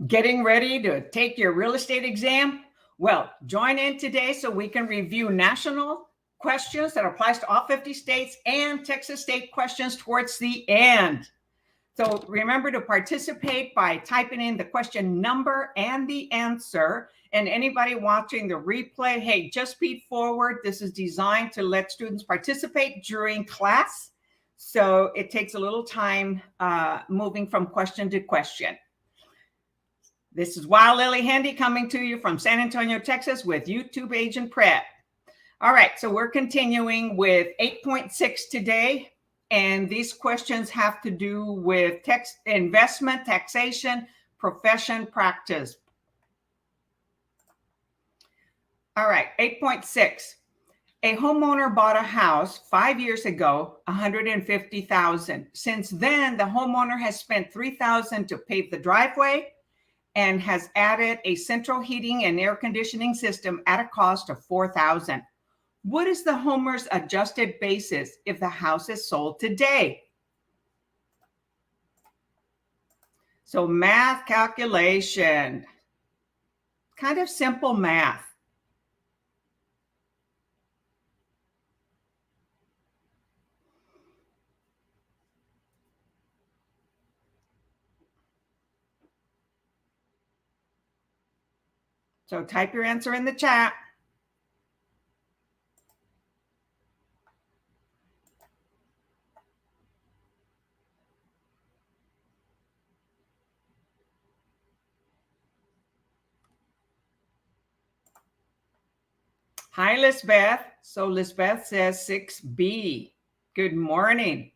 Getting ready to take your real estate exam? Well, join in today so we can review national questions that applies to all 50 states and Texas state questions towards the end. So remember to participate by typing in the question number and the answer. And anybody watching the replay, hey, just speed forward. This is designed to let students participate during class. So it takes a little time moving from question to question. This is Wild Lily Handy coming to you from San Antonio, Texas with YouTube Agent Prep. All right, so we're continuing with 8.6 today. And these questions have to do with investment, taxation, profession, practice. All right, 8.6. A homeowner bought a house 5 years ago, $150,000. Since then, the homeowner has spent $3,000 to pave the driveway and has added a central heating and air conditioning system at a cost of $4,000. What is the homeowner's adjusted basis if the house is sold today? So math calculation, kind of simple math. So type your answer in the chat. Hi, Lisbeth. So Lisbeth says 6B. Good morning.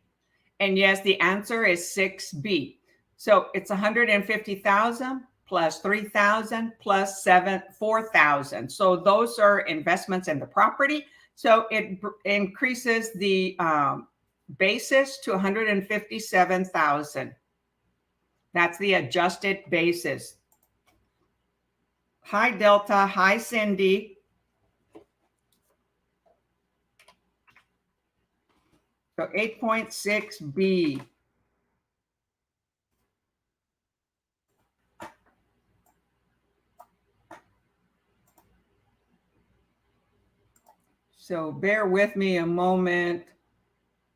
And yes, the answer is 6B. So it's 150,000 plus 3,000 plus 4,000. So those are investments in the property. So it increases the basis to 157,000. That's the adjusted basis. Hi, Delta. Hi, Cindy. So 8.6B. So bear with me a moment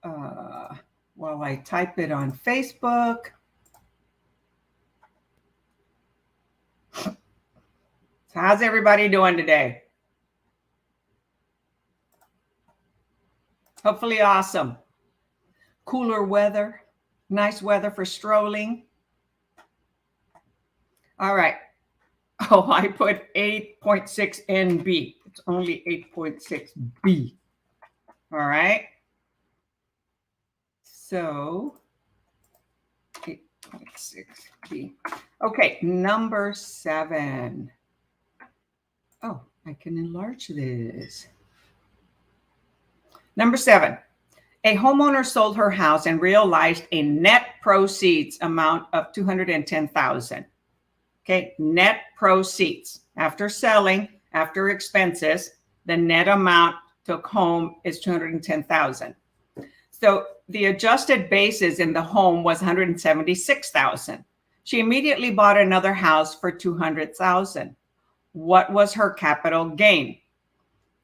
while I type it on Facebook. So how's everybody doing today? Hopefully awesome. Cooler weather, nice weather for strolling. All right. Oh, I put 8.6 NB. It's only 8.6B. All right. So 8.6B. Okay, number 7. Oh, I can enlarge this. Number 7. A homeowner sold her house and realized a net proceeds amount of $210,000. Okay, net proceeds after selling, after expenses, the net amount took home is $210,000. So the adjusted basis in the home was $176,000. She immediately bought another house for $200,000. What was her capital gain?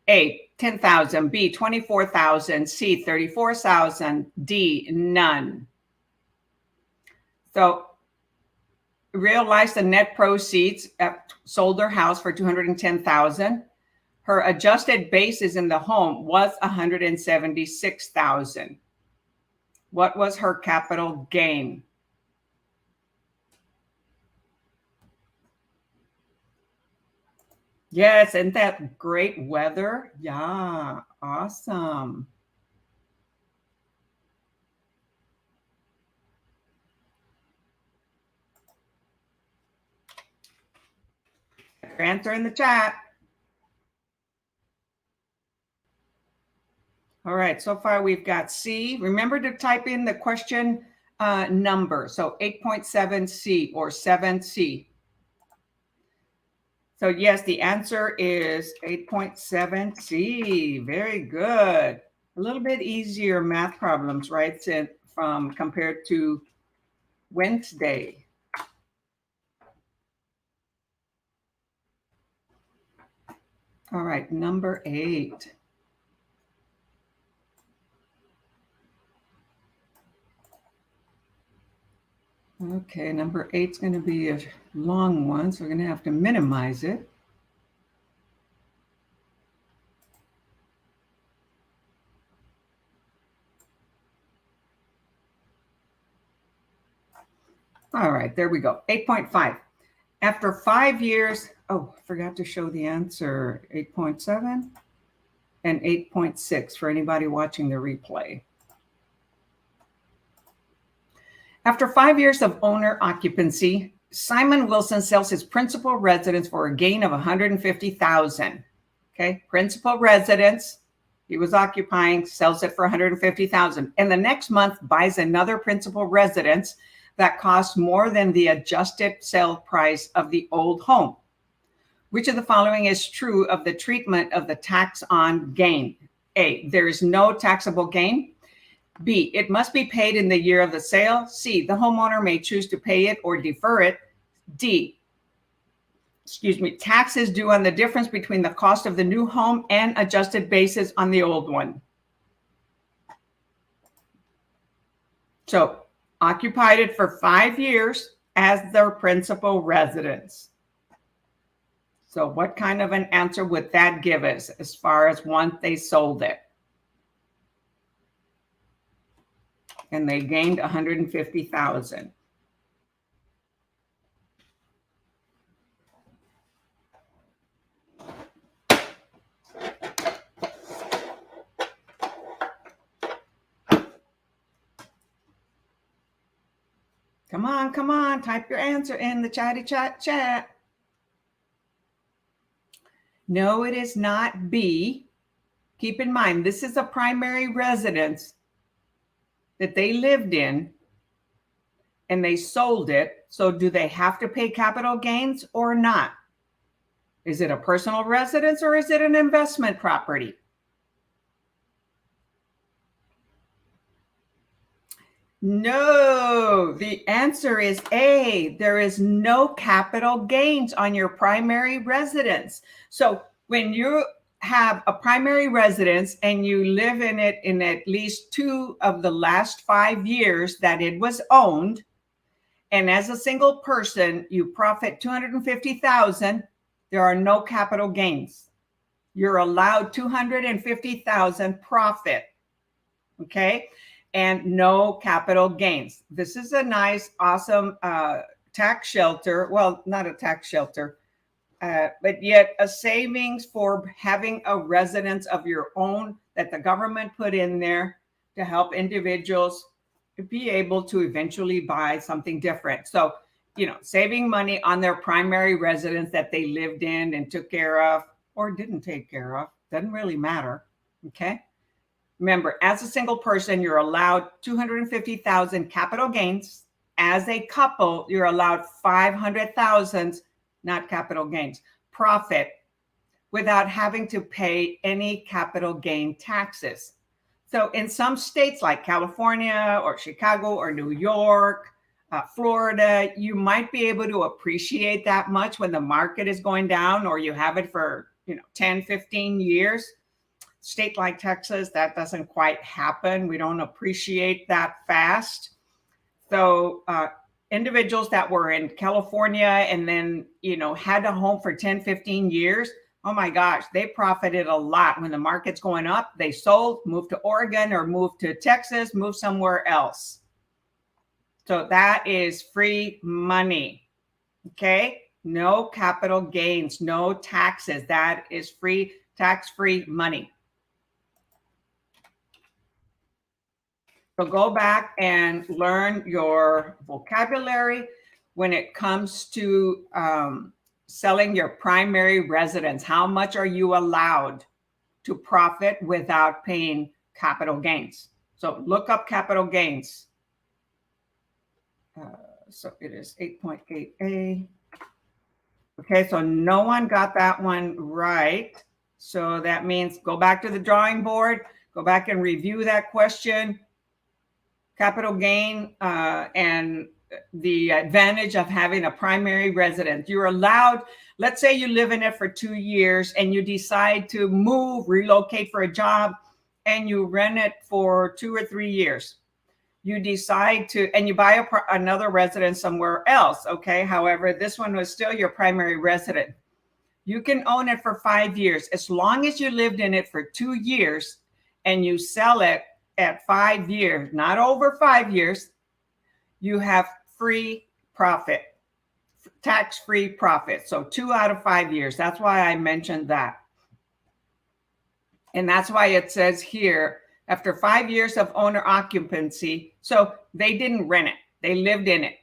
A, $10,000, B, $24,000, C, $34,000, D, none. So realized the net proceeds, sold her house for $210,000. Her adjusted basis in the home was $176,000. What was her capital gain? Yes, isn't that great weather? Yeah, awesome. Answer in the chat. All right, so far we've got C. Remember to type in the question number. So 8.7C or 7C. So yes, the answer is 8.7C. Very good. A little bit easier math problems, right? From compared to Wednesday. All right, number 8. Okay, number 8 is going to be a long one, so we're going to have to minimize it. All right, there we go. 8.5. After 5 years, oh, I forgot to show the answer. 8.7 and 8.6 for anybody watching the replay. After 5 years of owner occupancy, Simon Wilson sells his principal residence for a gain of $150,000. Okay, principal residence, he was occupying, sells it for $150,000. And the next month buys another principal residence that costs more than the adjusted sale price of the old home. Which of the following is true of the treatment of the tax on gain? A, there is no taxable gain. B, it must be paid in the year of the sale. C, the homeowner may choose to pay it or defer it. D, tax is due on the difference between the cost of the new home and adjusted basis on the old one. So, occupied it for 5 years as their principal residence. So what kind of an answer would that give us as far as once they sold it? And they gained $150,000. Come on, type your answer in the chat. No, it is not B. Keep in mind, this is a primary residence that they lived in and they sold it. So do they have to pay capital gains or not? Is it a personal residence or is it an investment property? No, the answer is A. There is no capital gains on your primary residence. So when you have a primary residence and you live in it in at least 2 of the last 5 years that it was owned, and as a single person, you profit $250,000, there are no capital gains. You're allowed $250,000 profit. Okay? And no capital gains. This is a nice, awesome tax shelter. Well, not a tax shelter, but yet a savings for having a residence of your own that the government put in there to help individuals to be able to eventually buy something different. So, saving money on their primary residence that they lived in and took care of or didn't take care of, doesn't really matter. Okay. Remember, as a single person, you're allowed $250,000 capital gains. As a couple, you're allowed $500,000, not capital gains, profit without having to pay any capital gain taxes. So in some states like California or Chicago or New York, Florida, you might be able to appreciate that much when the market is going down or you have it for 10, 15 years. State like Texas, that doesn't quite happen. We don't appreciate that fast. So individuals that were in California and then, had a home for 10, 15 years, oh my gosh, they profited a lot. When the market's going up, they sold, moved to Oregon or moved to Texas, moved somewhere else. So that is free money. Okay? No capital gains, no taxes. That is free, tax-free money. So go back and learn your vocabulary when it comes to selling your primary residence. How much are you allowed to profit without paying capital gains? So look up capital gains. So it is 8.8A. Okay, so no one got that one right. So that means go back to the drawing board, go back and review that question. Capital gain and the advantage of having a primary residence. You're allowed, let's say you live in it for 2 years and you decide to move, relocate for a job, and you rent it for 2 or 3 years. You decide to, and you buy another residence somewhere else, okay? However, this one was still your primary residence. You can own it for 5 years. As long as you lived in it for 2 years and you sell it at 5 years, not over 5 years, you have free profit, tax-free profit. So 2 out of 5 years. That's why I mentioned that. And that's why it says here, after 5 years of owner occupancy, so they didn't rent it, they lived in it.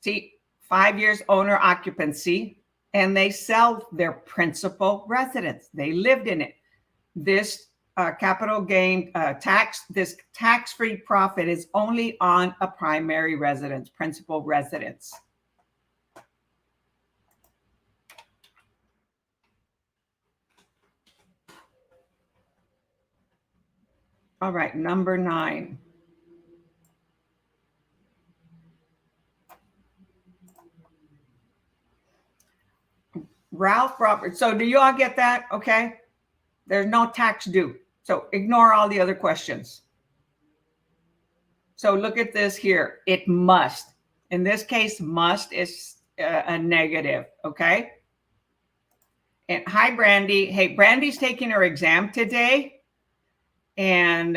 See, 5 years owner occupancy, and they sell their principal residence. They lived in it. This capital gain this tax-free profit is only on a primary residence, principal residence. All right, number 9. Ralph Roberts. So do you all get that? Okay. There's no tax due. So ignore all the other questions. So look at this here. It must. In this case, must is a negative. Okay. And hi, Brandy. Hey, Brandy's taking her exam today. And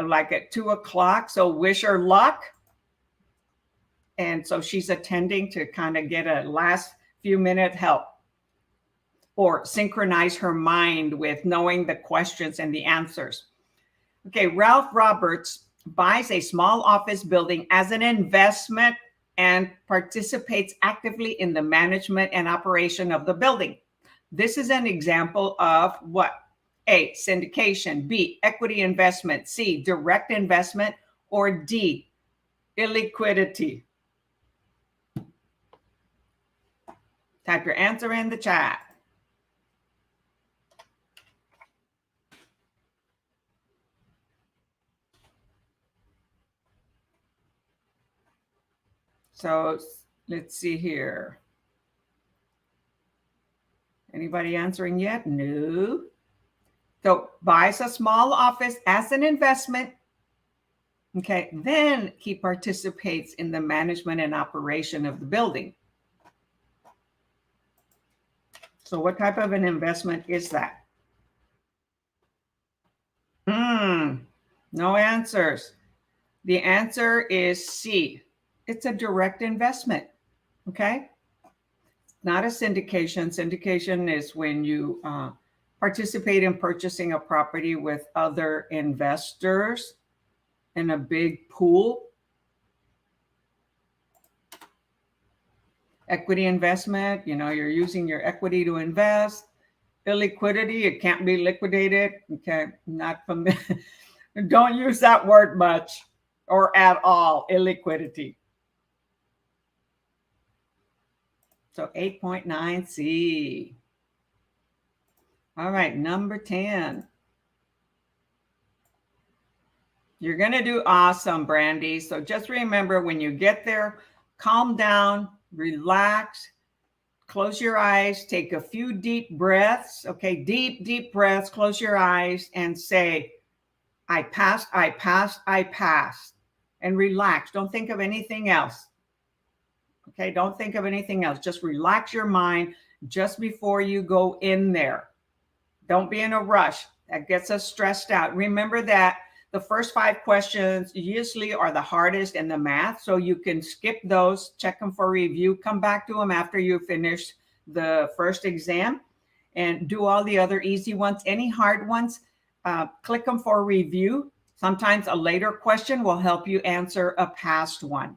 like at 2 o'clock. So wish her luck. And so she's attending to kind of get a last few minute help or synchronize her mind with knowing the questions and the answers. Okay, Ralph Roberts buys a small office building as an investment and participates actively in the management and operation of the building. This is an example of what? A, syndication, B, equity investment, C, direct investment, or D, illiquidity. Type your answer in the chat. So let's see here. Anybody answering yet? No. So buys a small office as an investment. Okay, then he participates in the management and operation of the building. So what type of an investment is that? No answers. The answer is C. It's a direct investment. Okay. Not a syndication. Syndication is when you participate in purchasing a property with other investors in a big pool. Equity investment, you're using your equity to invest. Illiquidity, it can't be liquidated. Okay, not familiar. Don't use that word much or at all, illiquidity. So 8.9C. All right, number 10. You're going to do awesome, Brandy. So just remember, when you get there, calm down, relax, close your eyes, take a few deep breaths. Okay, deep breaths, close your eyes and say, I passed, I passed, I passed. And relax. Don't think of anything else. Okay, don't think of anything else. Just relax your mind just before you go in there. Don't be in a rush. That gets us stressed out. Remember that the first 5 questions usually are the hardest in the math, so you can skip those, check them for review, come back to them after you finish the first exam, and do all the other easy ones. Any hard ones, click them for review. Sometimes a later question will help you answer a past one.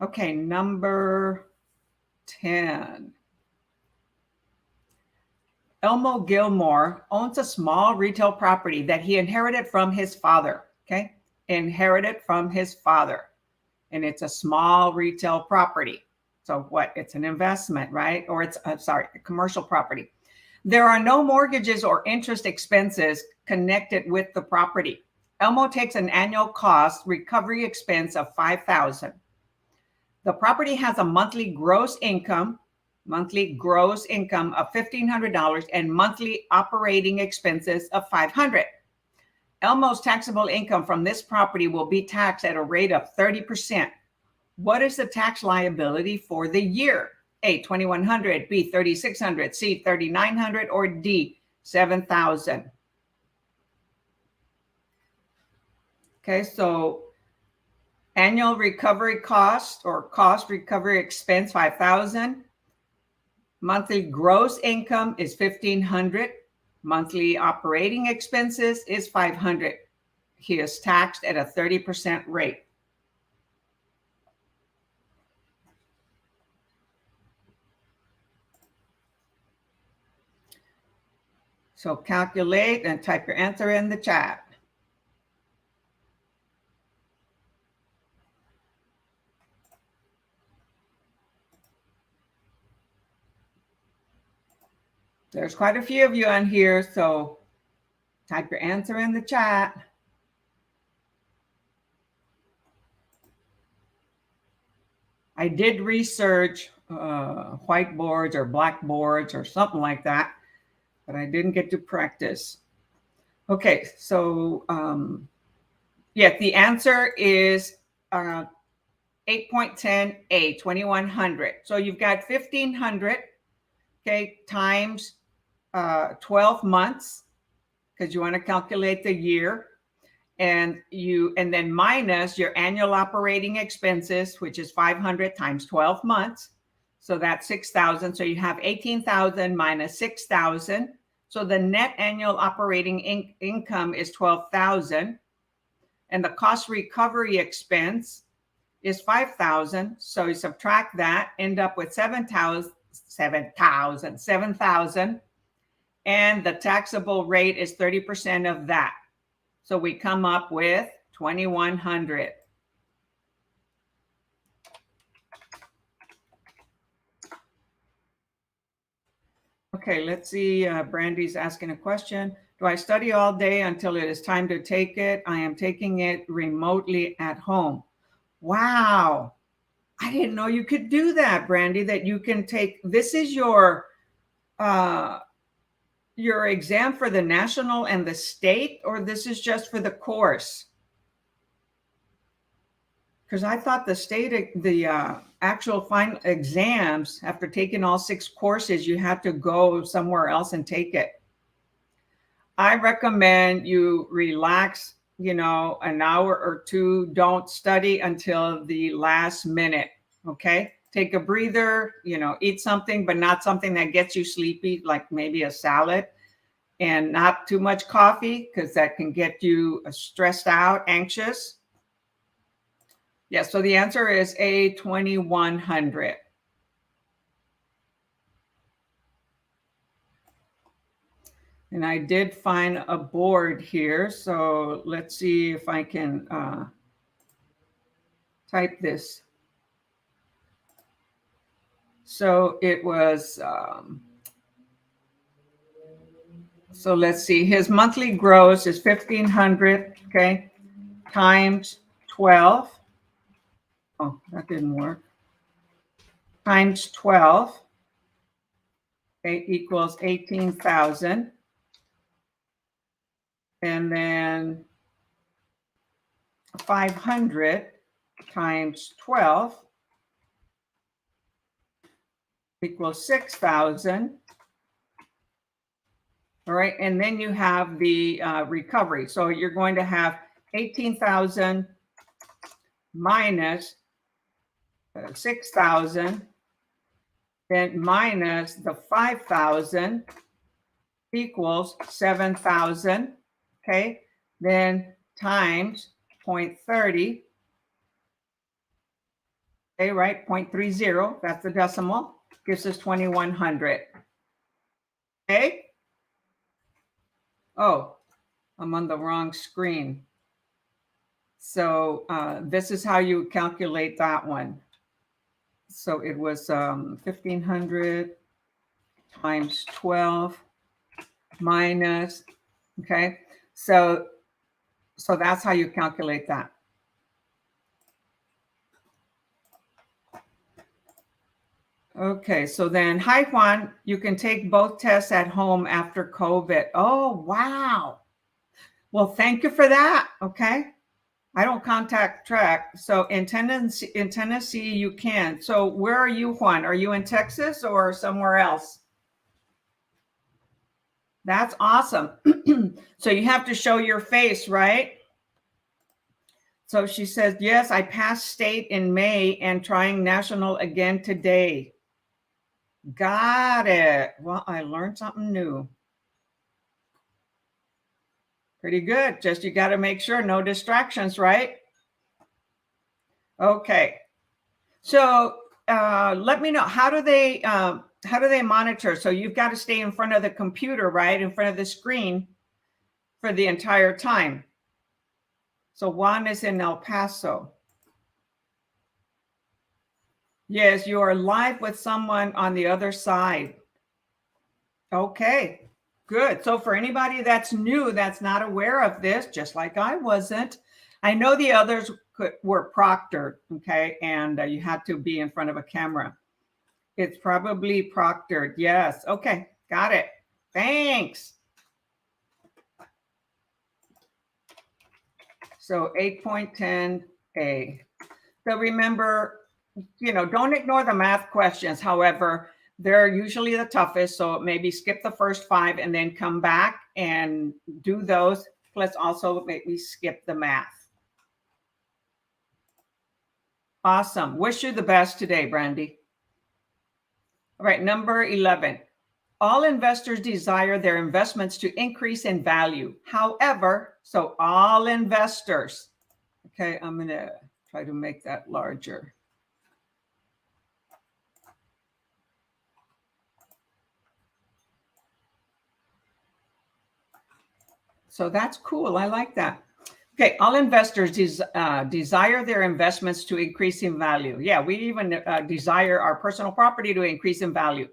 Okay, number 10. Elmo Gilmore owns a small retail property that he inherited from his father. Okay, inherited from his father. And it's a small retail property. So what? It's an investment, right? Or it's, a commercial property. There are no mortgages or interest expenses connected with the property. Elmo takes an annual cost recovery expense of $5,000. The property has a monthly gross income of $1,500 and monthly operating expenses of $500. Elmo's taxable income from this property will be taxed at a rate of 30%. What is the tax liability for the year? A, $2,100, B, $3,600, C, $3,900, or D, $7,000. Okay, so annual recovery cost or cost recovery expense, $5,000. Monthly gross income is $1,500. Monthly operating expenses is $500. He is taxed at a 30% rate. So calculate and type your answer in the chat. There's quite a few of you on here, so type your answer in the chat. I did research whiteboards or blackboards or something like that, but I didn't get to practice. Okay, so yeah, the answer is 8.10A, 2,100. So you've got 1,500, okay, times 12 months, because you want to calculate the year, and then minus your annual operating expenses, which is 500 times 12 months. So that's 6,000. So you have 18,000 minus 6,000. So the net annual operating income is 12,000. And the cost recovery expense is 5,000. So you subtract that, end up with 7,000. And the taxable rate is 30% of that. So we come up with 2,100. Okay, let's see. Brandy's asking a question. Do I study all day until it is time to take it? I am taking it remotely at home. Wow. I didn't know you could do that, Brandy, that you can take, this is your exam for the national and the state, or this is just for the course? Because I thought the state, the actual final exams, after taking all 6 courses, you have to go somewhere else and take it. I recommend you relax, an hour or two. Don't study until the last minute, okay? Take a breather, eat something, but not something that gets you sleepy, like maybe a salad, and not too much coffee, because that can get you stressed out, anxious. Yeah, so the answer is A, 2,100. And I did find a board here, so let's see if I can type this. So it was, so let's see, his monthly gross is 1,500, okay, times 12. Oh, that didn't work. Times 12, okay, equals 18,000. And then 500 times 12 equals 6,000. All right, and then you have the recovery. So you're going to have 18,000 minus 6,000, then minus the 5,000 equals 7,000. Okay, then times 0.30. Okay, right, 0.30, that's the decimal, gives us 2,100. Okay. Oh, I'm on the wrong screen. So this is how you calculate that one. So it was 1,500 times 12 minus, okay. So that's how you calculate that. Okay, so then, hi Juan, you can take both tests at home after COVID. Oh, wow. Well, thank you for that. Okay. I don't contact track. So in Tennessee, you can. So where are you, Juan? Are you in Texas or somewhere else? That's awesome. So you have to show your face, right? So she says, yes, I passed state in May and trying national again today. Got it. Well, I learned something new. Pretty good. Just you got to make sure no distractions, right? Okay. So let me know, how do they monitor? So you've got to stay in front of the computer, right? In front of the screen for the entire time. So Juan is in El Paso. Yes, you are live with someone on the other side. Okay, good. So for anybody that's new, that's not aware of this, just like I wasn't, I know the others were proctored, okay? And you had to be in front of a camera. It's probably proctored. Yes. Okay. Got it. Thanks. So 8.10a. So remember, don't ignore the math questions. However, they're usually the toughest. So maybe skip the first 5 and then come back and do those. Plus also maybe skip the math. Awesome. Wish you the best today, Brandy. All right. Number 11. All investors desire their investments to increase in value. However, so all investors, okay, I'm going to try to make that larger. So that's cool. I like that. Okay, all investors desire their investments to increase in value. Yeah, we even desire our personal property to increase in value.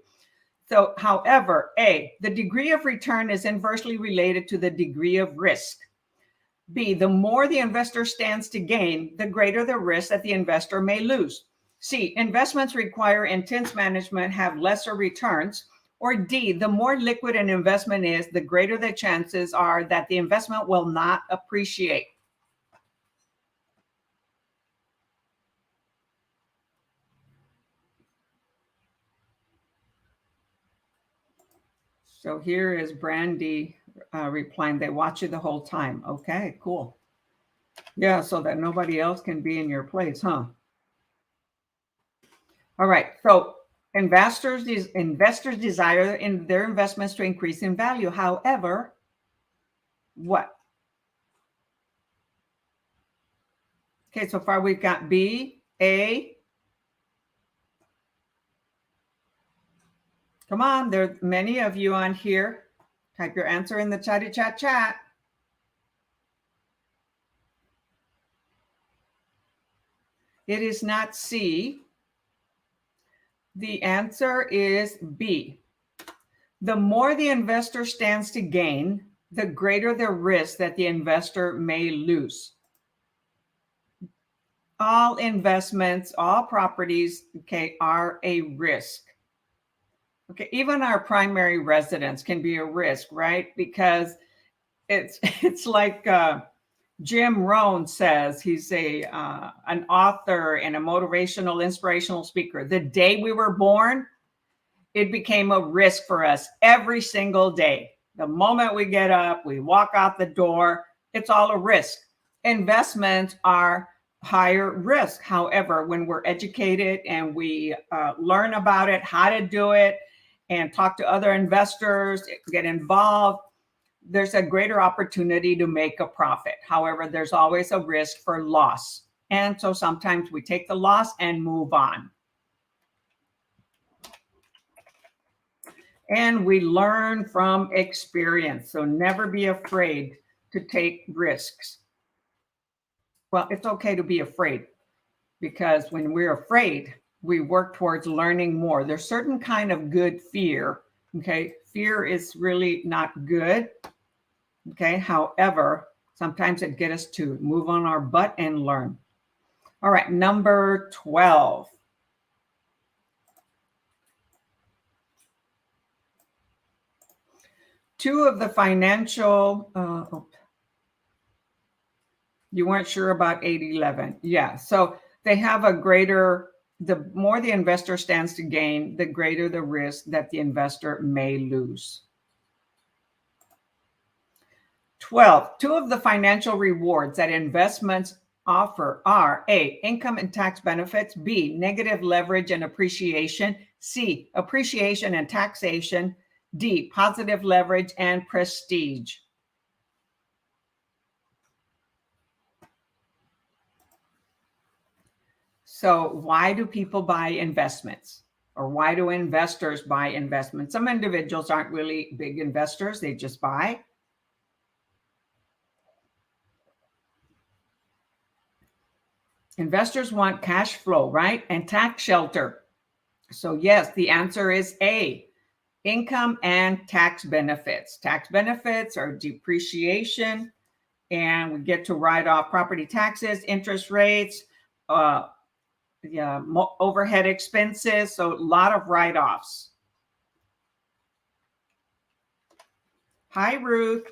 So, however, A, the degree of return is inversely related to the degree of risk. B, the more the investor stands to gain, the greater the risk that the investor may lose. C, investments require intense management, have lesser returns. Or D, the more liquid an investment is, the greater the chances are that the investment will not appreciate. So here is Brandy replying, they watch you the whole time. Okay, cool. Yeah, so that nobody else can be in your place, huh? All right. So investors desire in their investments to increase in value. However, what? Okay, so far we've got B, A. Come on, there are many of you on here. Type your answer in the chatty chat. It is not C. The answer is B. The more the investor stands to gain, the greater the risk that the investor may lose. All investments, all properties, okay, are a risk. Okay, even our primary residence can be a risk, right? Because it's like Jim Rohn says, he's an author and a motivational, inspirational speaker. The day we were born, it became a risk for us every single day. The moment we get up, we walk out the door, it's all a risk. Investments are higher risk. However, when we're educated and we learn about it, how to do it, and talk to other investors, get involved, there's a greater opportunity to make a profit. However, there's always a risk for loss. And so sometimes we take the loss and move on. And we learn from experience. So never be afraid to take risks. Well, it's okay to be afraid, because when we're afraid, we work towards learning more. There's certain kind of good fear. Okay. Fear is really not good. Okay. However, sometimes it gets us to move on our butt and learn. All right. Number 12. two of the financial, you weren't sure about 811. Yeah, so they have a greater, the more the investor stands to gain, the greater the risk that the investor may lose. 12, two of the financial rewards that investments offer are A, income and tax benefits, B, negative leverage and appreciation, C, appreciation and taxation, D, positive leverage and prestige. So why do people buy investments? Or why do investors buy investments? Some individuals aren't really big investors, they just buy. Investors want cash flow, right? And tax shelter. So yes, the answer is A, income and tax benefits. Tax benefits are depreciation, and we get to write off property taxes, interest rates, overhead expenses. So a lot of write-offs. Hi, Ruth.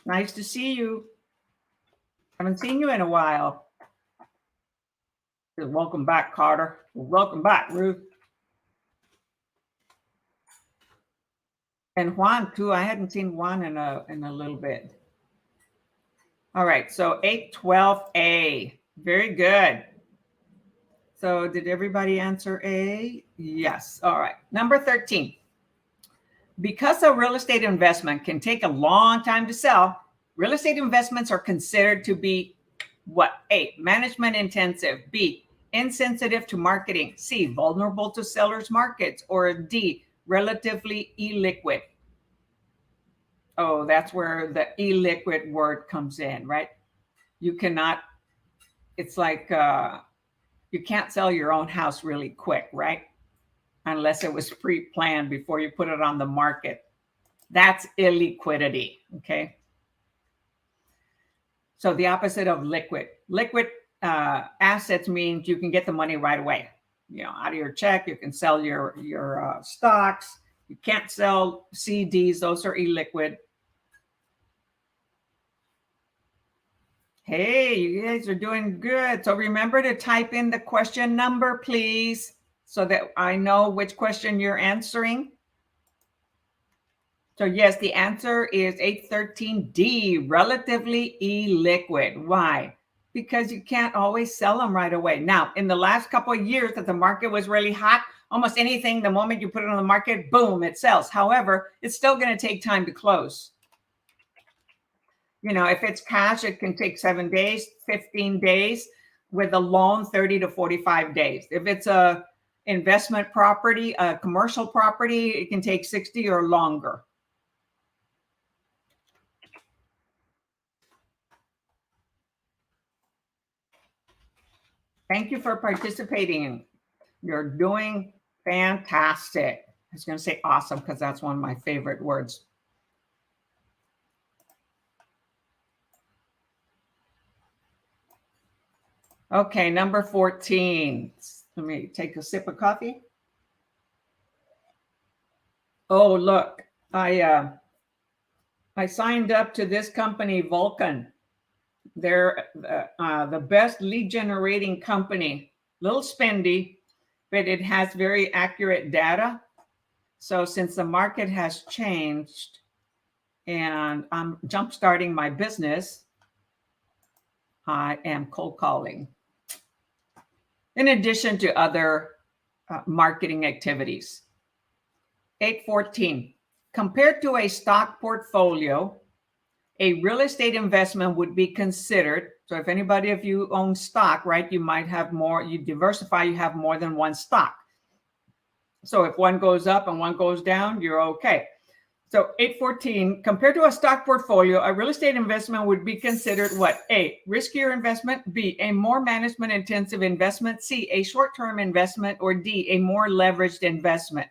Nice to see you. Haven't seen you in a while. Welcome back, Carter. Welcome back, Ruth. And Juan too. I hadn't seen Juan in a little bit. All right, so 812A. Very good. So did everybody answer A? Yes. All right. Number 13. Because a real estate investment can take a long time to sell, real estate investments are considered to be what? A, management intensive, B, insensitive to marketing, C, vulnerable to sellers markets, or D, relatively illiquid. Oh, that's where the illiquid word comes in, right? You cannot, it's like you can't sell your own house really quick, right? Unless it was pre-planned before you put it on the market. That's illiquidity, okay? So the opposite of liquid. Liquid assets means you can get the money right away. You know, out of your check, you can sell your stocks. You can't sell CDs; those are illiquid. Hey, you guys are doing good. So remember to type in the question number, please, so that I know which question you're answering. So yes, the answer is 813D, relatively illiquid. Why? Because you can't always sell them right away. Now, in the last couple of years that the market was really hot, almost anything, the moment you put it on the market, boom, it sells. However, it's still going to take time to close. You know, if it's cash, it can take 7 days, 15 days. With a loan, 30 to 45 days. If it's a investment property, a commercial property, it can take 60 or longer. Thank you for participating. You're doing fantastic. I was going to say awesome because that's one of my favorite words. Okay, number 14. Let me take a sip of coffee. Oh, look, I signed up to this company, Vulcan. They're the best lead generating company. Little spendy, but it has very accurate data. So since the market has changed and I'm jump starting my business, I am cold calling. In addition to other marketing activities. 814, compared to a stock portfolio, a real estate investment would be considered. So if anybody of you own stock, right, you might have more, you diversify, you have more than one stock. So if one goes up and one goes down, you're okay. So 814, compared to a stock portfolio, a real estate investment would be considered what? A, riskier investment, B, a more management intensive investment, C, a short-term investment, or D, a more leveraged investment.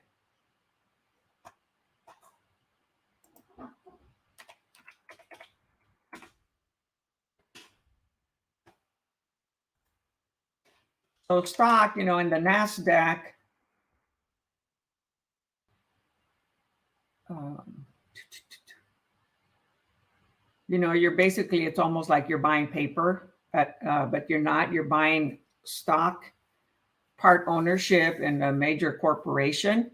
So stock, you know, in the NASDAQ, You're basically, it's almost like you're buying paper, but you're not. You're buying stock, part ownership in a major corporation,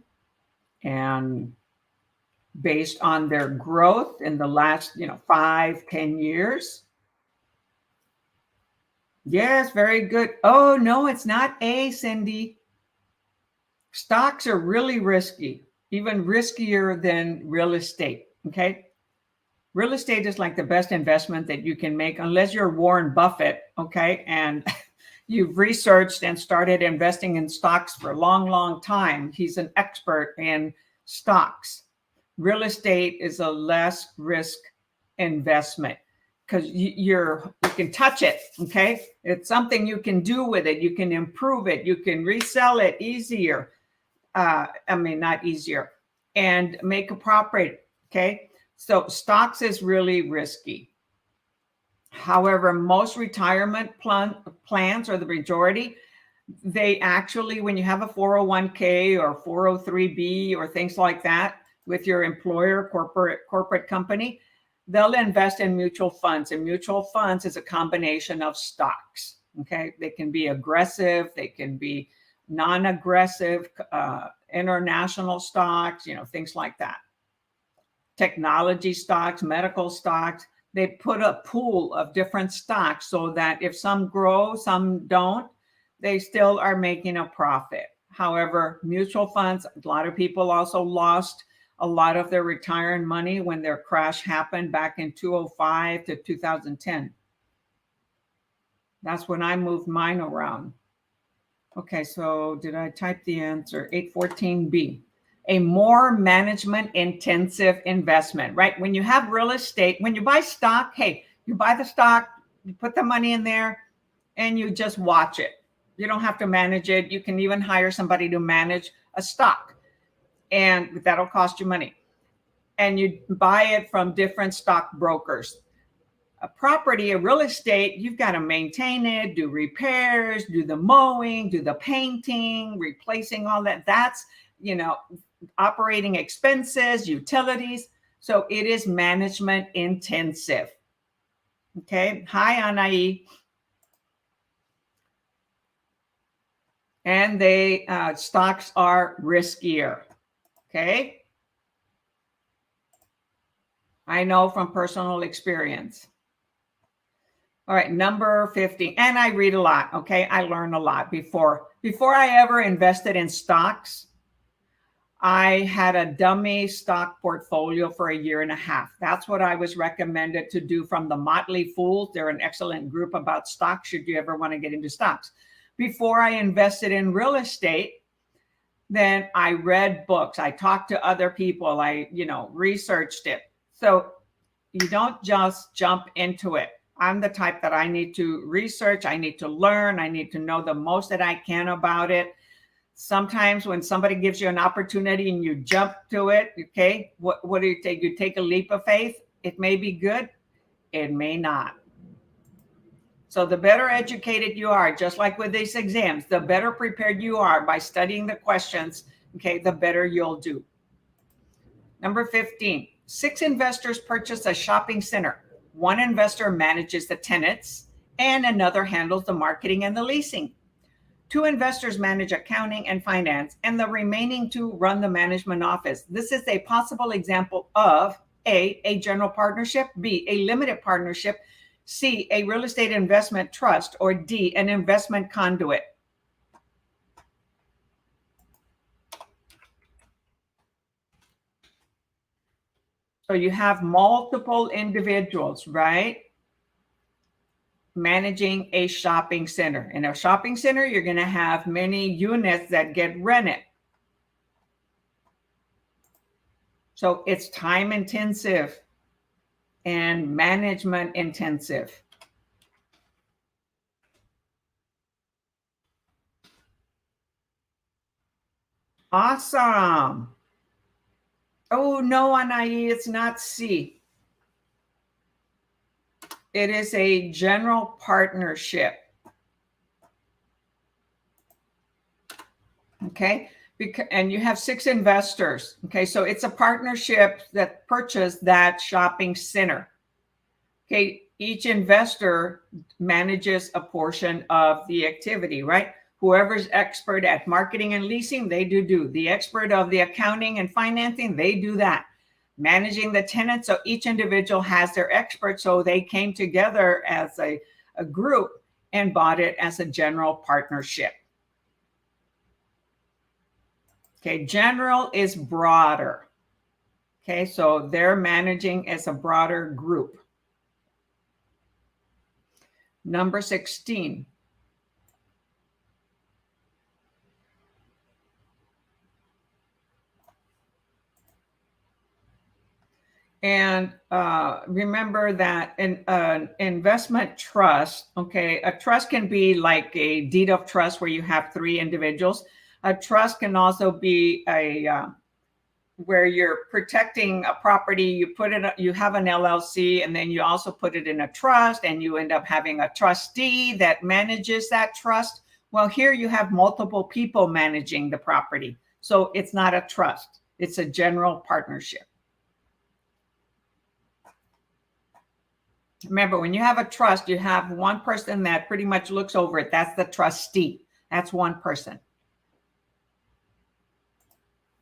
and based on their growth in the last, 5-10 years. Yes, very good. Oh, no, it's not A, Cindy. Stocks are really risky, even riskier than real estate. Okay. Real estate is like the best investment that you can make, unless you're Warren Buffett. Okay. And you've researched and started investing in stocks for a long, long time. He's an expert in stocks. Real estate is a less risk investment because you can touch it. Okay. It's something you can do with it. You can improve it. You can resell it easier. Not easier, and make a profit. Okay. So stocks is really risky. However, most retirement plans, or the majority, they actually, when you have a 401k or 403b or things like that with your employer, corporate company, they'll invest in mutual funds. And mutual funds is a combination of stocks. Okay. They can be aggressive. They can be non-aggressive, international stocks, things like that. Technology stocks, medical stocks. They put a pool of different stocks so that if some grow, some don't, they still are making a profit. However, mutual funds, a lot of people also lost a lot of their retirement money when their crash happened back in 2005 to 2010. That's when I moved mine around. Okay, so did I type the answer? 814B. A more management intensive investment, right? When you have real estate, when you buy stock, hey, you buy the stock, you put the money in there, and you just watch it. You don't have to manage it. You can even hire somebody to manage a stock, and that'll cost you money. And you buy it from different stock brokers. A property, a real estate, you've got to maintain it, do repairs, do the mowing, do the painting, replacing all that. That's, operating expenses, utilities. So it is management intensive. Okay. Hi, Anai. And they stocks are riskier. Okay. I know from personal experience. All right, number 15. And I read a lot. Okay. I learn a lot. Before I ever invested in stocks, I had a dummy stock portfolio for a year and a half. That's what I was recommended to do from the Motley Fools. They're an excellent group about stocks, should you ever want to get into stocks. Before I invested in real estate, then I read books. I talked to other people. I, researched it. So you don't just jump into it. I'm the type that I need to research. I need to learn. I need to know the most that I can about it. Sometimes when somebody gives you an opportunity and you jump to it, okay, what do you take? You take a leap of faith. It may be good. It may not. So the better educated you are, just like with these exams, the better prepared you are by studying the questions, okay, the better you'll do. Number 15, 6 investors purchase a shopping center. 1 investor manages the tenants and another handles the marketing and the leasing. 2 investors manage accounting and finance, and the remaining 2 run the management office. This is a possible example of A, general partnership, B, a limited partnership, C, a real estate investment trust, or D, an investment conduit. So you have multiple individuals, right? Managing a shopping center. In a shopping center, you're going to have many units that get rented. So it's time intensive and management intensive. Awesome. Oh, no, Anai, it's not C. It is a general partnership. Okay. And you have 6 investors. Okay. So it's a partnership that purchased that shopping center. Okay, each investor manages a portion of the activity, right? Whoever's expert at marketing and leasing, they do. The expert of the accounting and financing, they do that. Managing the tenants, so each individual has their expert, so they came together as a group and bought it as a general partnership. Okay, general is broader. Okay, so they're managing as a broader group. Number 16. And remember that an investment trust, okay, a trust can be like a deed of trust where you have 3 individuals. A trust can also be a where you're protecting a property. You have an LLC, and then you also put it in a trust, and you end up having a trustee that manages that trust. Well, here you have multiple people managing the property, so it's not a trust; it's a general partnership. Remember, when you have a trust, you have one person that pretty much looks over it. That's the trustee. That's one person.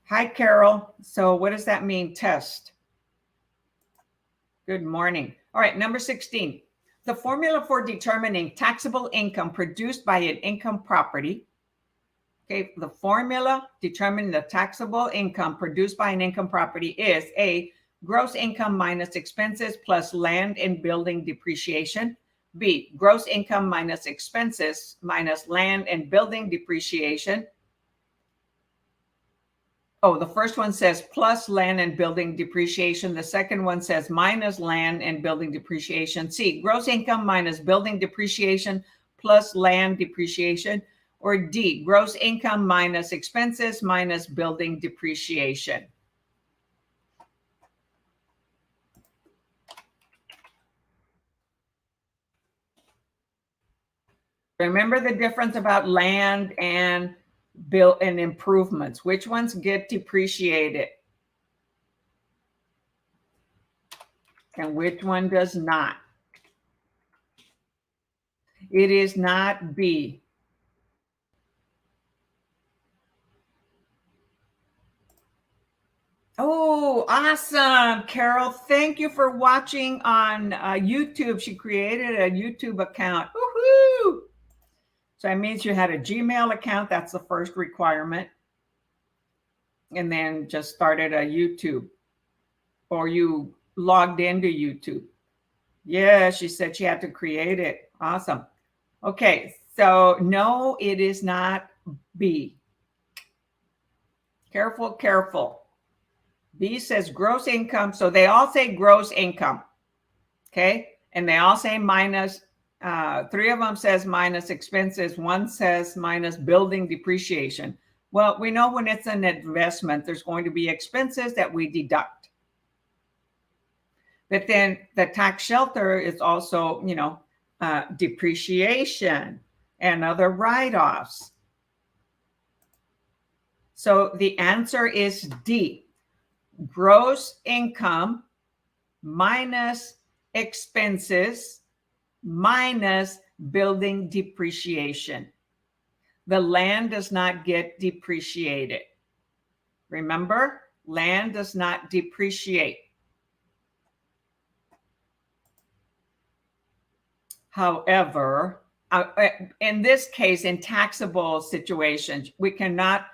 Hi, Carol. So what does that mean, test? Good morning. All right, number 16. The formula for determining taxable income produced by an income property. Okay, the formula determining the taxable income produced by an income property is A, gross income minus expenses plus land and building depreciation. B, gross income minus expenses minus land and building depreciation. Oh, the first one says plus land and building depreciation. The second one says minus land and building depreciation. C, gross income minus building depreciation plus land depreciation. Or D, gross income minus expenses minus building depreciation. Remember the difference about land and build and improvements. Which ones get depreciated? And which one does not? It is not B. Oh, awesome, Carol. Thank you for watching on YouTube. She created a YouTube account. Woohoo! So that means you had a Gmail account. That's the first requirement. And then just started a YouTube, or you logged into YouTube. Yeah, she said she had to create it. Awesome. Okay, so no, it is not B. Careful, careful. B says gross income. So they all say gross income. Okay, and they all say minus. 3 of them says minus expenses. 1 says minus building depreciation. Well, we know when it's an investment, there's going to be expenses that we deduct. But then the tax shelter is also, depreciation and other write-offs. So the answer is D, gross income minus expenses minus building depreciation. The land does not get depreciated. Remember, land does not depreciate. However, in this case, in taxable situations, we cannot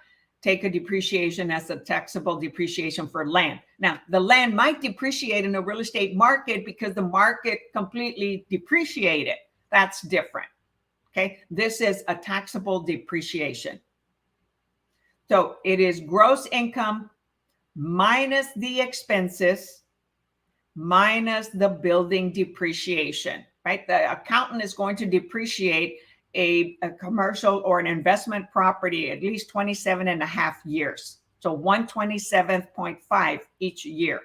take a depreciation as a taxable depreciation for land. Now, the land might depreciate in the real estate market because the market completely depreciated. That's different. Okay, this is a taxable depreciation. So it is gross income minus the expenses minus the building depreciation, right? The accountant is going to depreciate a commercial or an investment property at least 27 and a half years. So 127.5 each year.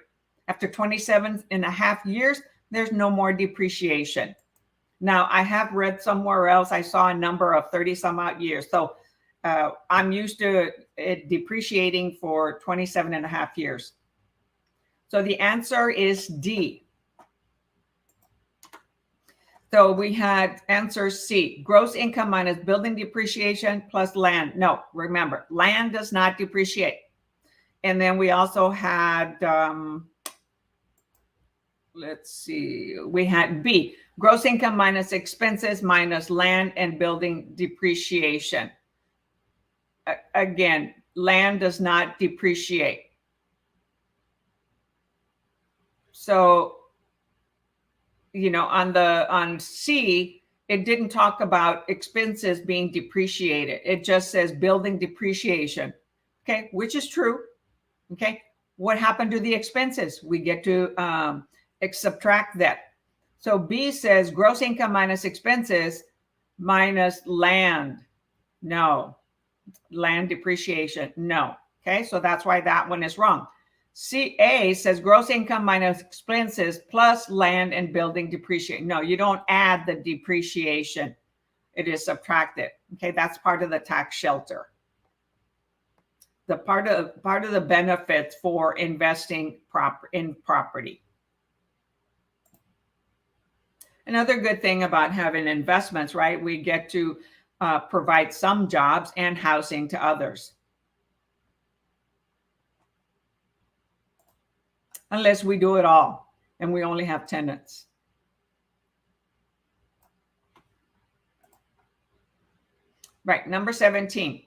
After 27 and a half years, there's no more depreciation. Now, I have read somewhere else, I saw a number of 30 some odd years. So I'm used to it depreciating for 27 and a half years. So the answer is D. So we had answer C, gross income minus building depreciation plus land. No, remember, land does not depreciate. And then we also had, let's see, we had B, gross income minus expenses minus land and building depreciation. Again, land does not depreciate. So, you know, on C, it didn't talk about expenses being depreciated. It just says building depreciation. Okay, which is true. Okay, what happened to the expenses? We get to subtract that. So B says gross income minus expenses minus land. No. Land depreciation. No. Okay, so that's why that one is wrong. A says gross income minus expenses plus land and building depreciation. No, you don't add the depreciation. It is subtracted. Okay, that's part of the tax shelter. The part of the benefits for investing in property. Another good thing about having investments, right? We get to provide some jobs and housing to others. Unless we do it all and we only have tenants. Right, number 17.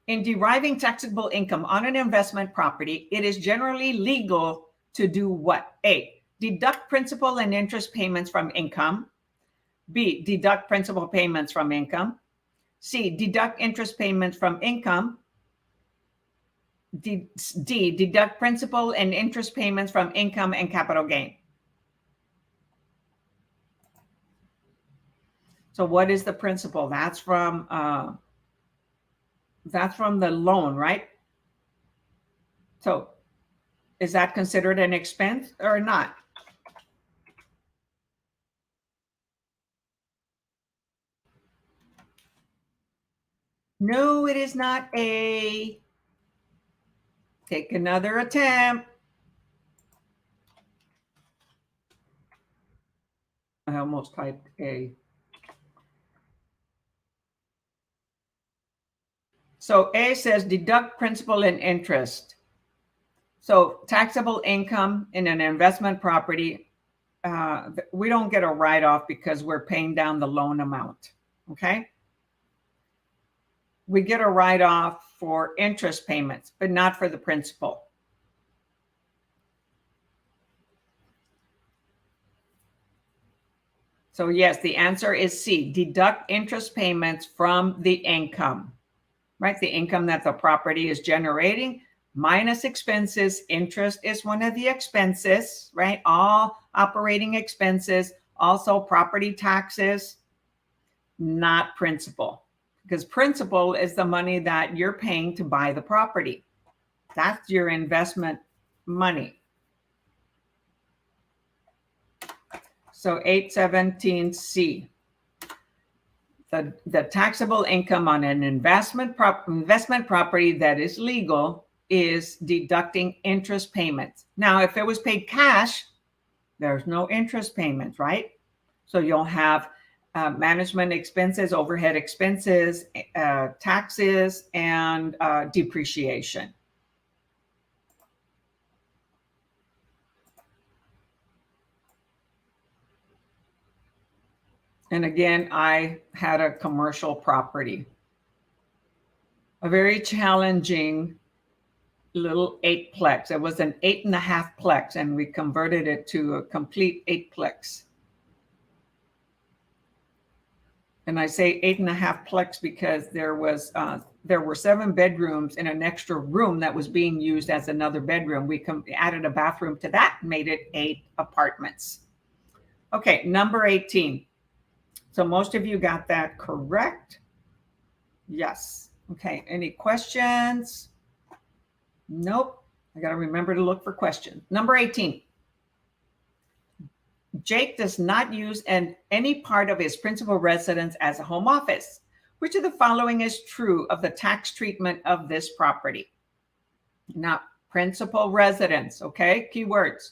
In deriving taxable income on an investment property, it is generally legal to do what? A, deduct principal and interest payments from income. B, deduct principal payments from income. C, deduct interest payments from income. D, deduct principal and interest payments from income and capital gain. So what is the principal? That's from the loan, right? So is that considered an expense or not? No, it is not A. Take another attempt. I almost typed A. So A says deduct principal and interest. So taxable income in an investment property, we don't get a write-off because we're paying down the loan amount, okay? We get a write-off for interest payments, but not for the principal. So yes, the answer is C, deduct interest payments from the income, right? The income that the property is generating minus expenses. Interest is one of the expenses, right? All operating expenses, also property taxes, not principal. Because principal is the money that you're paying to buy the property. That's your investment money. So 817C, the taxable income on an investment property that is legal is deducting interest payments. Now, if it was paid cash, there's no interest payments, right? So you'll have management expenses, overhead expenses, taxes, and depreciation. And again, I had a commercial property, a very challenging little 8-plex. It was an 8.5-plex, and we converted it to a complete 8-plex. And I say 8.5-plex because there were 7 bedrooms and an extra room that was being used as another bedroom. We added a bathroom to that, made it 8 apartments. Okay, number 18. So most of you got that correct. Yes. Okay, any questions? Nope. I got to remember to look for questions. Number 18. Jake does not use any part of his principal residence as a home office. Which of the following is true of the tax treatment of this property? Now, principal residence, okay? Keywords.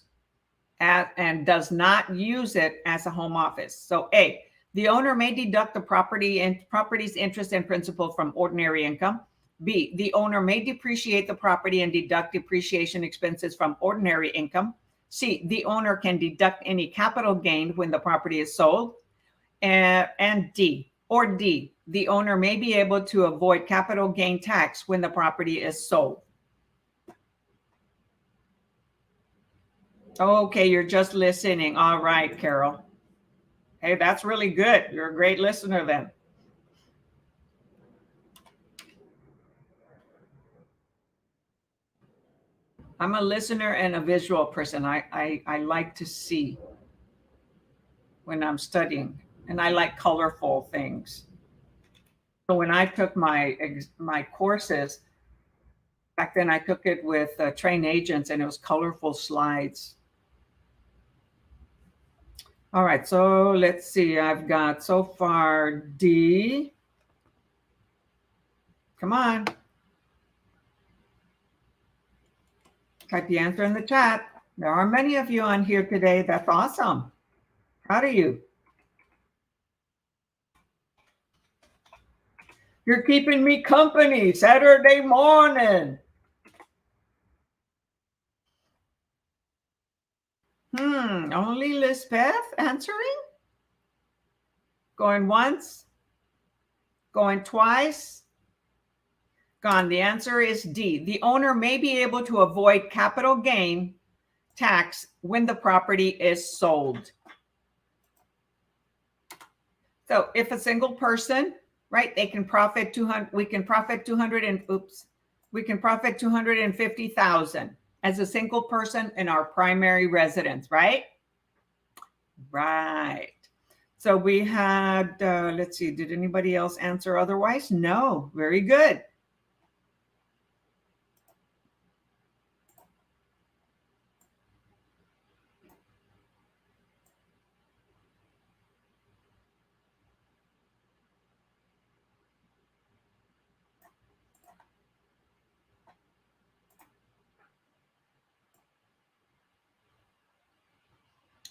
and does not use it as a home office. So A, the owner may deduct the property's interest and principal from ordinary income. B, the owner may depreciate the property and deduct depreciation expenses from ordinary income. C, the owner can deduct any capital gain when the property is sold. And D, the owner may be able to avoid capital gain tax when the property is sold. Okay, you're just listening. All right, Carol. Hey, that's really good. You're a great listener then. I'm a listener and a visual person. I like to see when I'm studying, and I like colorful things. So when I took my courses, back then I took it with trained agents, and it was colorful slides. All right, so let's see. I've got so far D. Come on. Type the answer in the chat. There are many of you on here today. That's awesome. Proud of you. You're keeping me company Saturday morning. Only Lisbeth answering? Going once? Going twice? Gone. The answer is D. The owner may be able to avoid capital gain tax when the property is sold. So if a single person, right, they can profit 200, we can profit 250,000 as a single person in our primary residence, right? Right. So we had, let's see, did anybody else answer otherwise? No. Very good.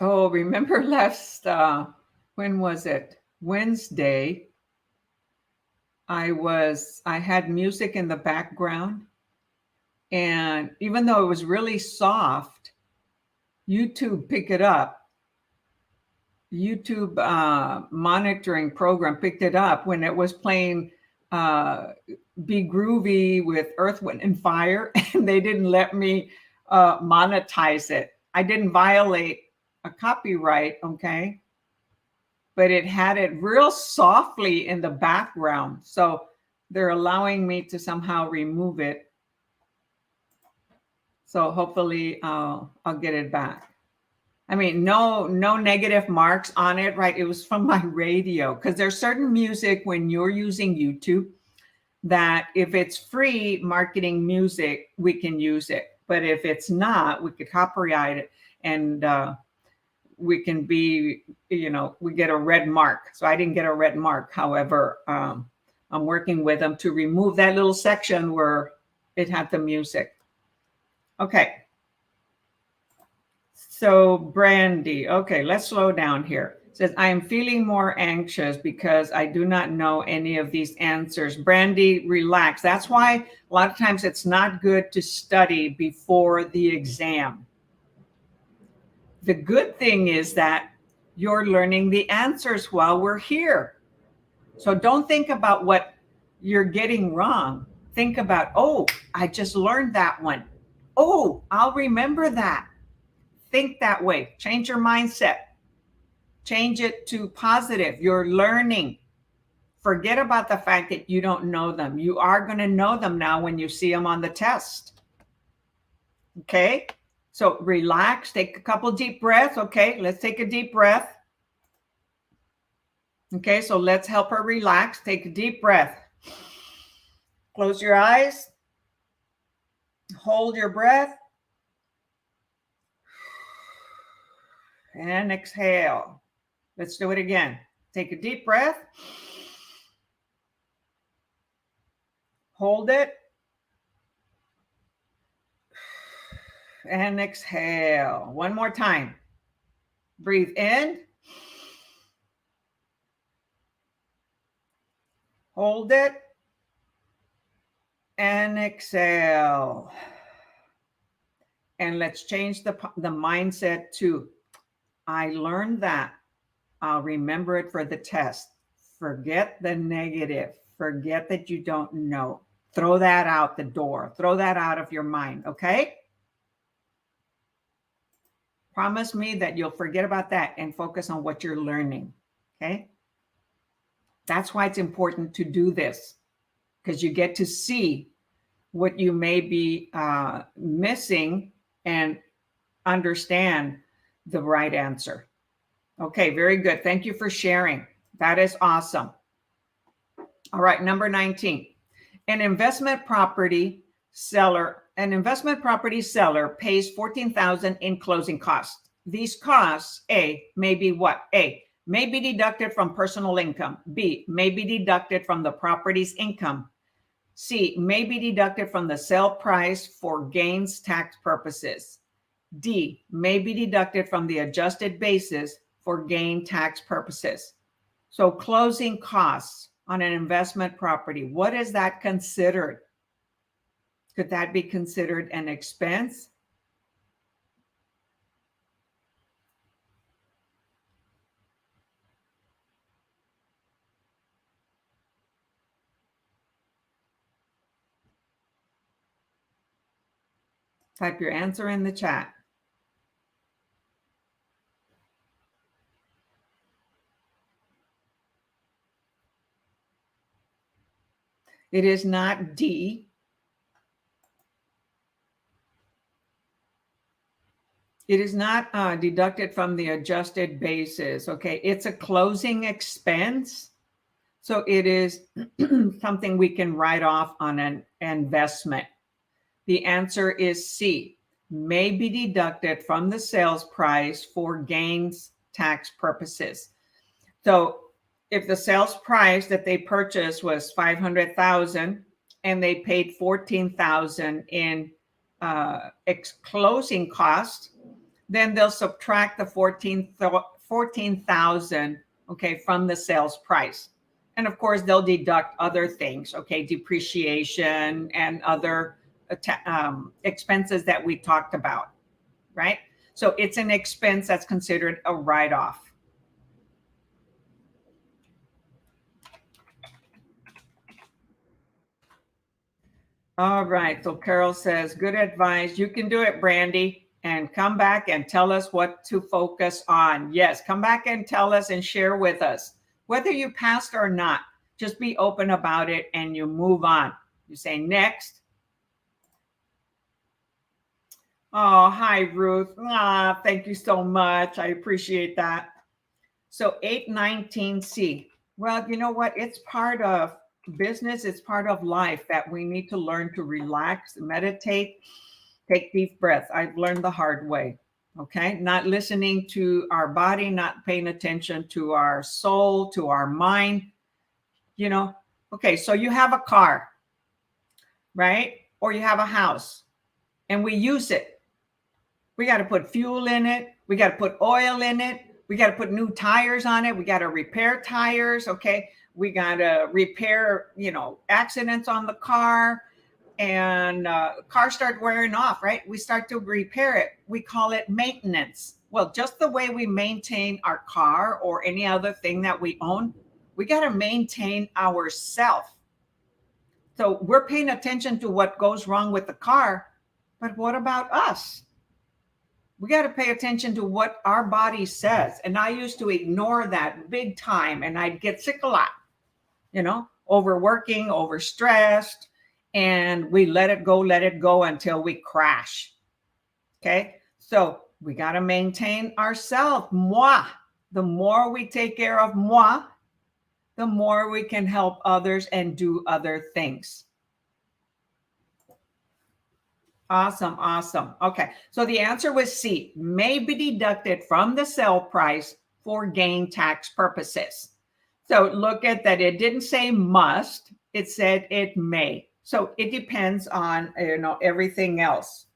Oh, remember last, when was it? Wednesday. I had music in the background, and even though it was really soft, YouTube picked it up. YouTube monitoring program picked it up when it was playing Be Groovy with Earth, Wind, and Fire, and they didn't let me monetize it. I didn't violate a copyright, okay? But it had it real softly in the background. So they're allowing me to somehow remove it. So hopefully I'll get it back. I mean, no negative marks on it, right? It was from my radio, because there's certain music when you're using YouTube that if it's free marketing music, we can use it. But if it's not, we could copyright it, and we can be, we get a red mark. So I didn't get a red mark. However, I'm working with them to remove that little section where it had the music. Okay. So Brandy, okay, let's slow down here. It says, I am feeling more anxious because I do not know any of these answers. Brandy, relax. That's why a lot of times it's not good to study before the exam. The good thing is that you're learning the answers while we're here. So don't think about what you're getting wrong. Think about, oh, I just learned that one. Oh, I'll remember that. Think that way. Change your mindset. Change it to positive. You're learning. Forget about the fact that you don't know them. You are going to know them now when you see them on the test. Okay? So relax. Take a couple deep breaths. Okay, let's take a deep breath. Okay, so let's help her relax. Take a deep breath. Close your eyes. Hold your breath. And exhale. Let's do it again. Take a deep breath. Hold it. And exhale. One more time. Breathe in. Hold it. And exhale. And let's change the mindset to, I learned that. I'll remember it for the test. Forget the negative. Forget that you don't know. Throw that out the door. Throw that out of your mind, okay? Promise me that you'll forget about that and focus on what you're learning, okay? That's why it's important to do this, because you get to see what you may be missing and understand the right answer. Okay, very good. Thank you for sharing. That is awesome. All right, number 19. An investment property seller pays $14,000 in closing costs. These costs, A, may be what? A, may be deducted from personal income. B, may be deducted from the property's income. C, may be deducted from the sale price for gains tax purposes. D, may be deducted from the adjusted basis for gain tax purposes. So closing costs on an investment property, what is that considered? Could that be considered an expense? Type your answer in the chat. It is not D. It is not deducted from the adjusted basis. Okay, it's a closing expense. So it is something we can write off on an investment. The answer is C, may be deducted from the sales price for gains tax purposes. So if the sales price that they purchased was $500,000 and they paid $14,000 in closing costs, then they'll subtract the $14,000, okay, from the sales price. And of course, they'll deduct other things, okay, depreciation and other expenses that we talked about, right? So it's an expense that's considered a write-off. All right, so Carol says, good advice. You can do it, Brandy, and come back and tell us what to focus on. Yes, come back and tell us and share with us. Whether you passed or not, just be open about it and you move on. You say next. Oh, hi, Ruth. Thank you so much. I appreciate that. So 819C. Well, you know what? It's part of business. It's part of life that we need to learn to relax, meditate, take deep breaths. I've learned the hard way. Okay. Not listening to our body, not paying attention to our soul, to our mind. You know, okay. So you have a car, right? Or you have a house and we use it. We got to put fuel in it. We got to put oil in it. We got to put new tires on it. We got to repair tires. Okay. We got to repair, accidents on the car, and cars start wearing off, right? We start to repair it. We call it maintenance. Well, just the way we maintain our car or any other thing that we own, we got to maintain ourselves. So we're paying attention to what goes wrong with the car, but what about us? We got to pay attention to what our body says. And I used to ignore that big time, and I'd get sick a lot, overworking, overstressed, and we let it go until we crash. Okay. So we got to maintain ourselves. Moi. The more we take care of moi, the more we can help others and do other things. Awesome. Okay. So the answer was C, may be deducted from the sale price for gain tax purposes. So look at that. It didn't say must. It said it may. So it depends on, everything else.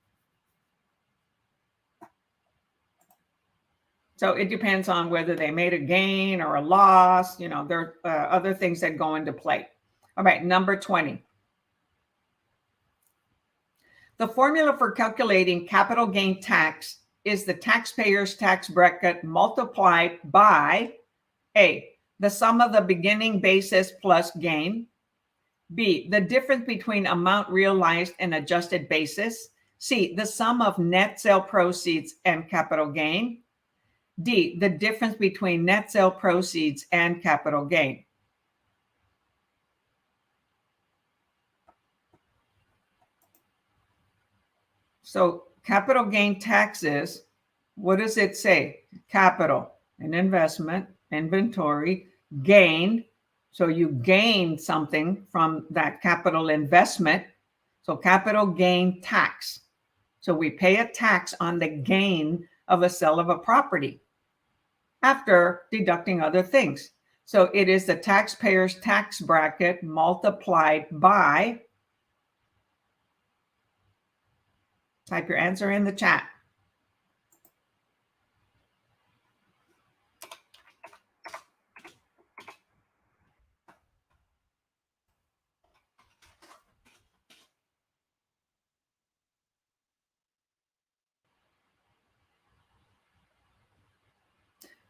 So it depends on whether they made a gain or a loss. You know, there are other things that go into play. All right, number 20. The formula for calculating capital gain tax is the taxpayer's tax bracket multiplied by A, the sum of the beginning basis plus gain. B, the difference between amount realized and adjusted basis. C, the sum of net sale proceeds and capital gain. D, the difference between net sale proceeds and capital gain. So capital gain taxes, what does it say? Capital, an investment, inventory, gain. So you gain something from that capital investment. So capital gain tax. So we pay a tax on the gain of a sale of a property after deducting other things. So it is the taxpayer's tax bracket multiplied by, type your answer in the chat.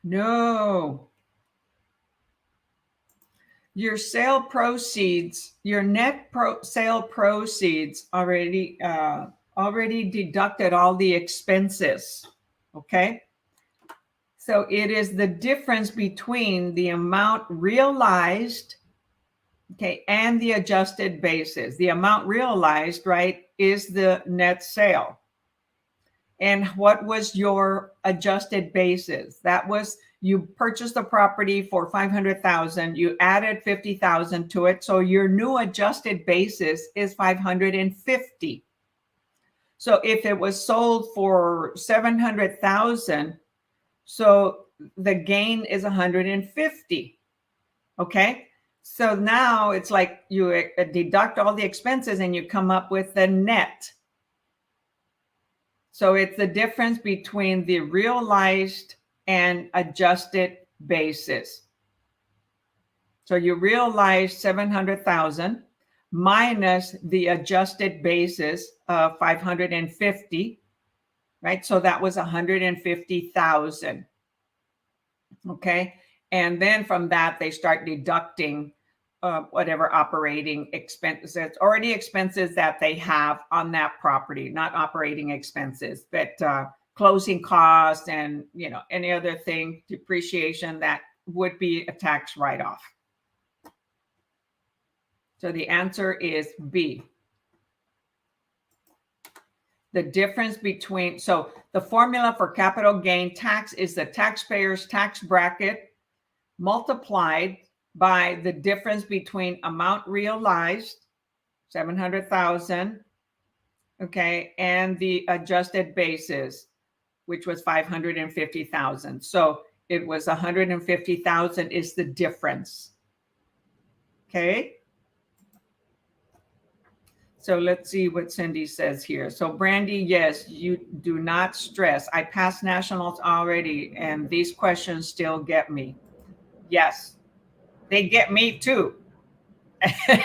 No. Your sale proceeds, your net sale proceeds already deducted all the expenses. Okay. So it is the difference between the amount realized, okay, and the adjusted basis. The amount realized, right, is the net sale. And what was your adjusted basis? That was, you purchased the property for 500,000, you added 50,000 to it. So your new adjusted basis is 550. So if it was sold for 700,000, so the gain is 150. Okay. So now it's like you deduct all the expenses and you come up with the net. So it's the difference between the realized and adjusted basis. So you realized 700,000 minus the adjusted basis of 550, right? So that was 150,000. Okay. And then from that, they start deducting whatever operating expenses or any expenses that they have on that property, not operating expenses, but closing costs and, you know, any other thing, depreciation that would be a tax write-off. So the answer is B. The difference between, so the formula for capital gain tax is the taxpayer's tax bracket multiplied by the difference between amount realized, 700,000, okay, and the adjusted basis, which was 550,000. So it was 150,000 is the difference. Okay. So let's see what Cindy says here. So Brandy, yes, you do not stress. I passed nationals already, and these questions still get me. Yes, they get me too.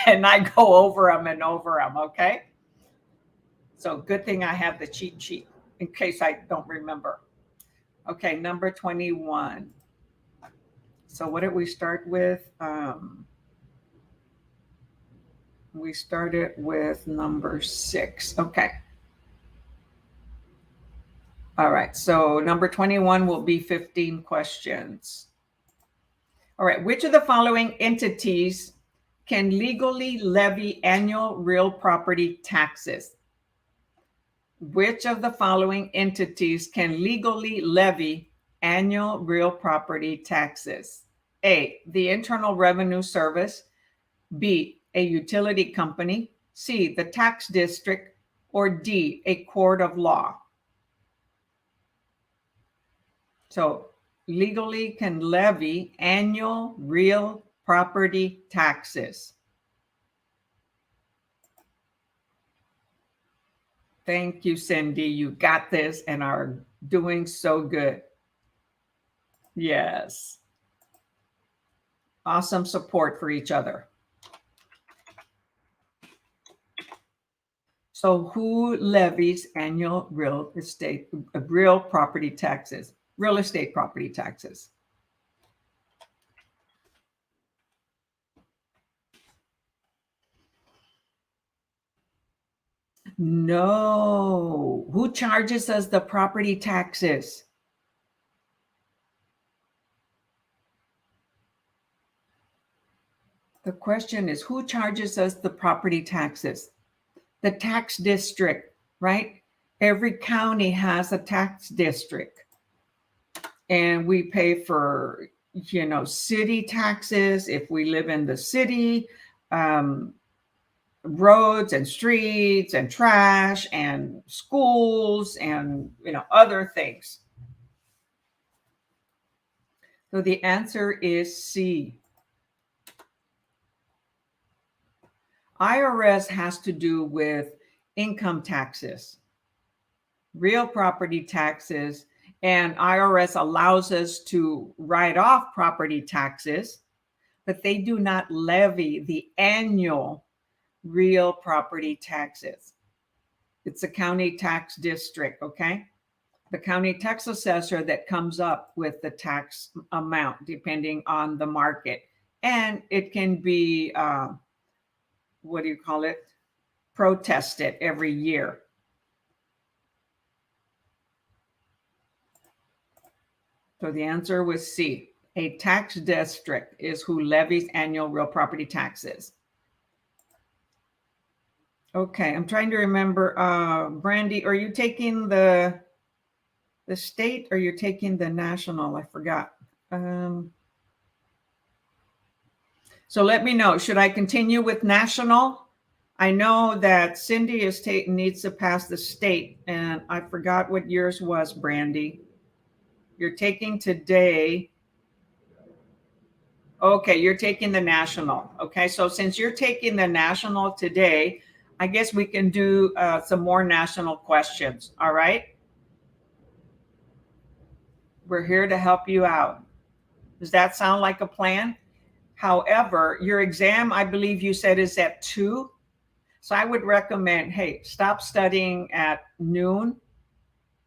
And I go over them and over them, okay? So good thing I have the cheat sheet in case I don't remember. Okay, number 21. So what did we start with? We started with number 6. Okay. All right, so number 21 will be 15 questions. All right, which of the following entities can legally levy annual real property taxes? Which of the following entities can legally levy annual real property taxes? A, the Internal Revenue Service. B, a utility company. C, the tax district. Or D, a court of law. So legally can levy annual real property taxes. Thank you, Cindy. You got this and are doing so good. Yes. Awesome support for each other. So who levies annual real property taxes? Real estate property taxes. No. Who charges us the property taxes? The question is, who charges us the property taxes? The tax district, right? Every county has a tax district. And we pay for, city taxes if we live in the city, roads and streets and trash and schools and, other things. So the answer is C. IRS has to do with income taxes, real property taxes, and IRS allows us to write off property taxes, but they do not levy the annual real property taxes. It's a county tax district, okay? The county tax assessor that comes up with the tax amount depending on the market. And it can be, protested every year. So the answer was C. A tax district is who levies annual real property taxes. Okay, I'm trying to remember. Brandy, are you taking the state or you're taking the national? I forgot. So let me know. Should I continue with national? I know that Cindy needs to pass the state, and I forgot what yours was, Brandy. You're taking today. Okay, you're taking the national. Okay, so since you're taking the national today, I guess we can do some more national questions. All right. We're here to help you out. Does that sound like a plan? However, your exam, I believe you said, is at 2. So I would recommend, hey, stop studying at noon.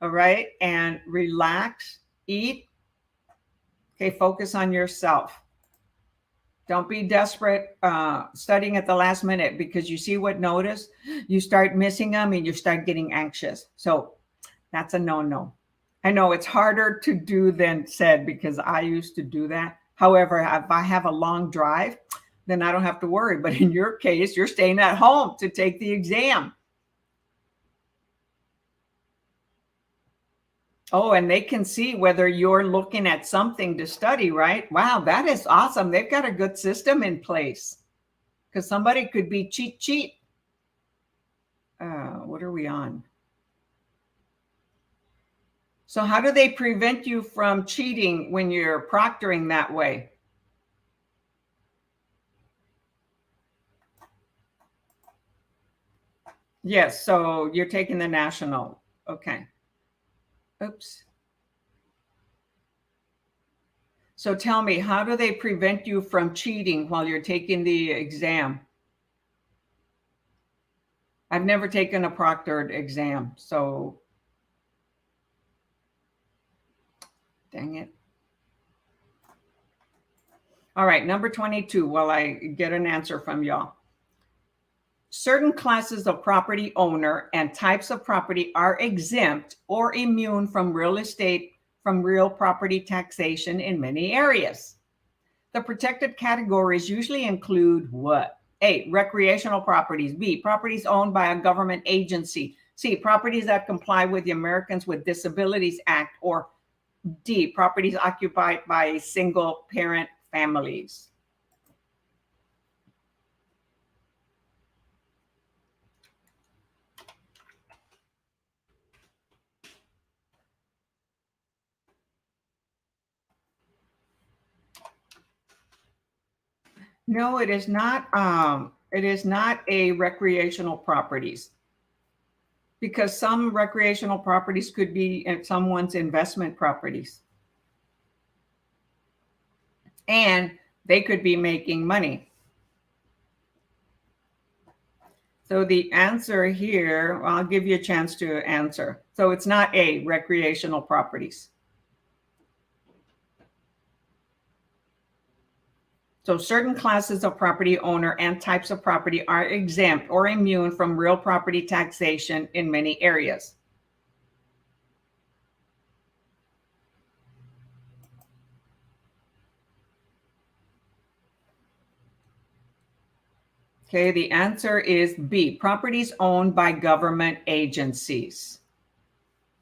All right. And relax, eat. Okay. Focus on yourself. Don't be desperate studying at the last minute, because you see what notice? You start missing them and you start getting anxious. So that's a no-no. I know it's harder to do than said, because I used to do that. However, if I have a long drive, then I don't have to worry. But in your case, you're staying at home to take the exam. Oh, and they can see whether you're looking at something to study, right? Wow, that is awesome. They've got a good system in place, because somebody could be cheat. What are we on? So how do they prevent you from cheating when you're proctoring that way? Yes, so you're taking the national. Okay. Oops. So tell me, how do they prevent you from cheating while you're taking the exam? I've never taken a proctored exam, so dang it. All right, number 22, while I get an answer from y'all. Certain classes of property owner and types of property are exempt or immune from real property taxation in many areas. The protected categories usually include what? A, recreational properties. B, properties owned by a government agency. C, properties that comply with the Americans with Disabilities Act. Or D, properties occupied by single parent families. No, it is not. It is not a recreational properties, because some recreational properties could be someone's investment properties. and they could be making money. So the answer here, well, I'll give you a chance to answer. So it's not A, recreational properties. So certain classes of property owner and types of property are exempt or immune from real property taxation in many areas. Okay, the answer is B, properties owned by government agencies.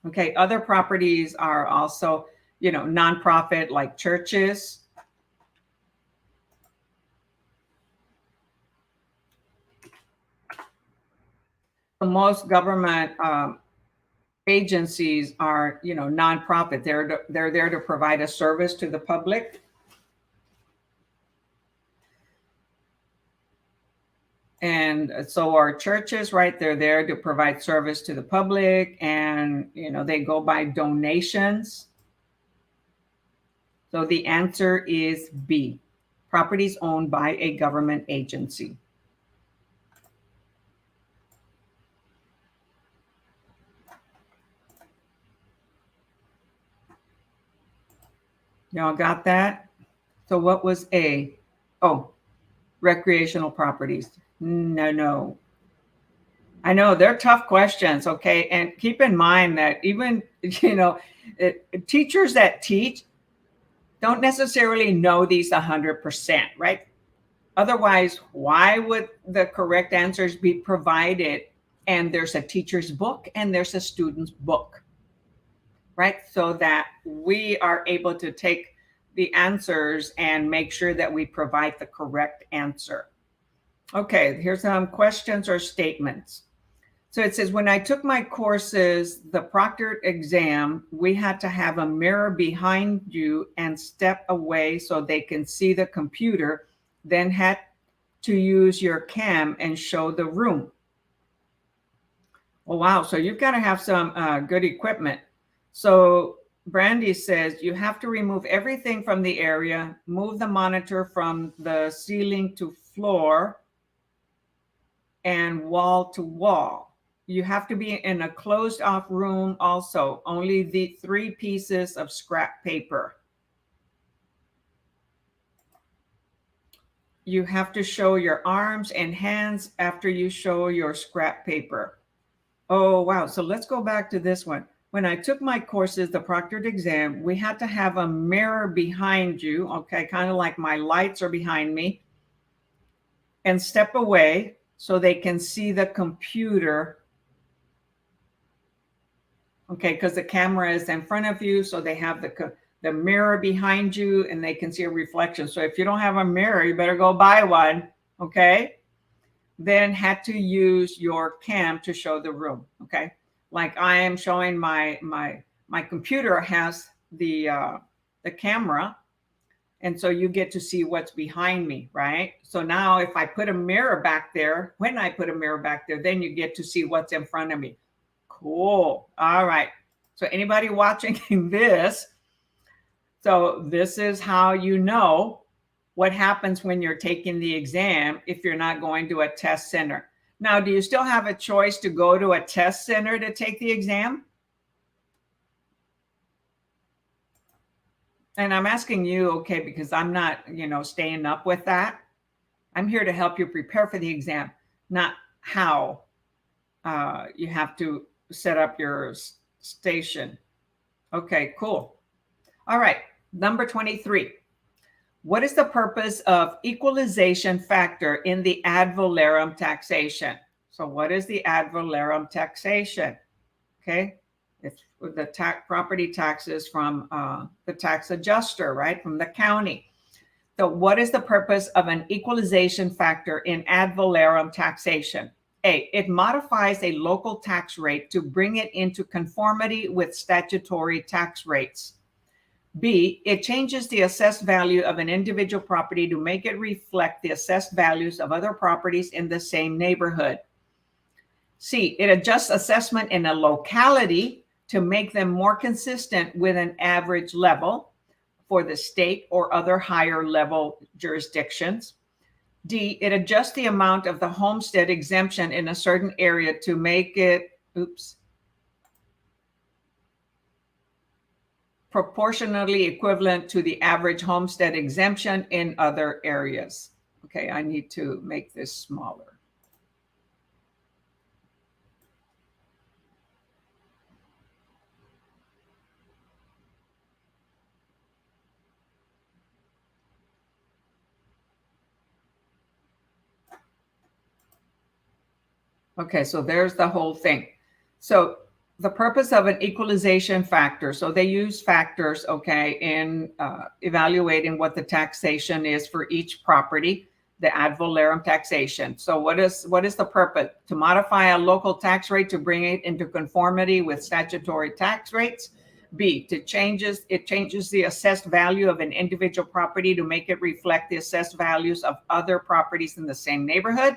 Okay, other properties are also, nonprofit like churches. Most government agencies are, nonprofit. They're there to provide a service to the public. And so our churches, right, they're there to provide service to the public, and they go by donations. So the answer is B, properties owned by a government agency. Y'all got that? So what was A? Oh, recreational properties. No. I know they're tough questions, okay? And keep in mind that even, teachers that teach don't necessarily know these 100%, right? Otherwise, why would the correct answers be provided? And there's a teacher's book and there's a student's book, right? So that we are able to take the answers and make sure that we provide the correct answer. Okay, here's some questions or statements. So it says, when I took my courses, the proctored exam, we had to have a mirror behind you and step away so they can see the computer, then had to use your cam and show the room. Oh, wow. So you've got to have some good equipment. So Brandy says you have to remove everything from the area, move the monitor from the ceiling to floor and wall to wall. You have to be in a closed off room also, only the 3 pieces of scrap paper. You have to show your arms and hands after you show your scrap paper. Oh, wow. So let's go back to this one. When I took my courses, the proctored exam, we had to have a mirror behind you. Okay, kind of like my lights are behind me. And step away so they can see the computer. Okay, because the camera is in front of you, so they have the mirror behind you and they can see a reflection. So if you don't have a mirror, you better go buy one. Okay. Then had to use your cam to show the room. Okay. Like I am showing my computer has the camera, and so you get to see what's behind me, right? So now if I put a mirror back there, when I put a mirror back there, then you get to see what's in front of me. Cool. All right. So anybody watching this, so this is how you know what happens when you're taking the exam if you're not going to a test center. Now, do you still have a choice to go to a test center to take the exam? And I'm asking you, okay, because I'm not, staying up with that. I'm here to help you prepare for the exam, not how you have to set up your station. Okay, cool. All right, number 23. What is the purpose of equalization factor in the ad valorem taxation? So what is the ad valorem taxation? Okay, it's the property taxes from the tax adjuster, right, from the county. So what is the purpose of an equalization factor in ad valorem taxation? A, it modifies a local tax rate to bring it into conformity with statutory tax rates. B, it changes the assessed value of an individual property to make it reflect the assessed values of other properties in the same neighborhood. C, it adjusts assessment in a locality to make them more consistent with an average level. for the state or other higher level jurisdictions. D, it adjusts the amount of the homestead exemption in a certain area to make it, proportionally equivalent to the average homestead exemption in other areas. Okay, I need to make this smaller. Okay, so there's the whole thing. So the purpose of an equalization factor. So they use factors, okay, in evaluating what the taxation is for each property, the ad valorem taxation. So what is the purpose? To modify a local tax rate to bring it into conformity with statutory tax rates. B, it changes the assessed value of an individual property to make it reflect the assessed values of other properties in the same neighborhood.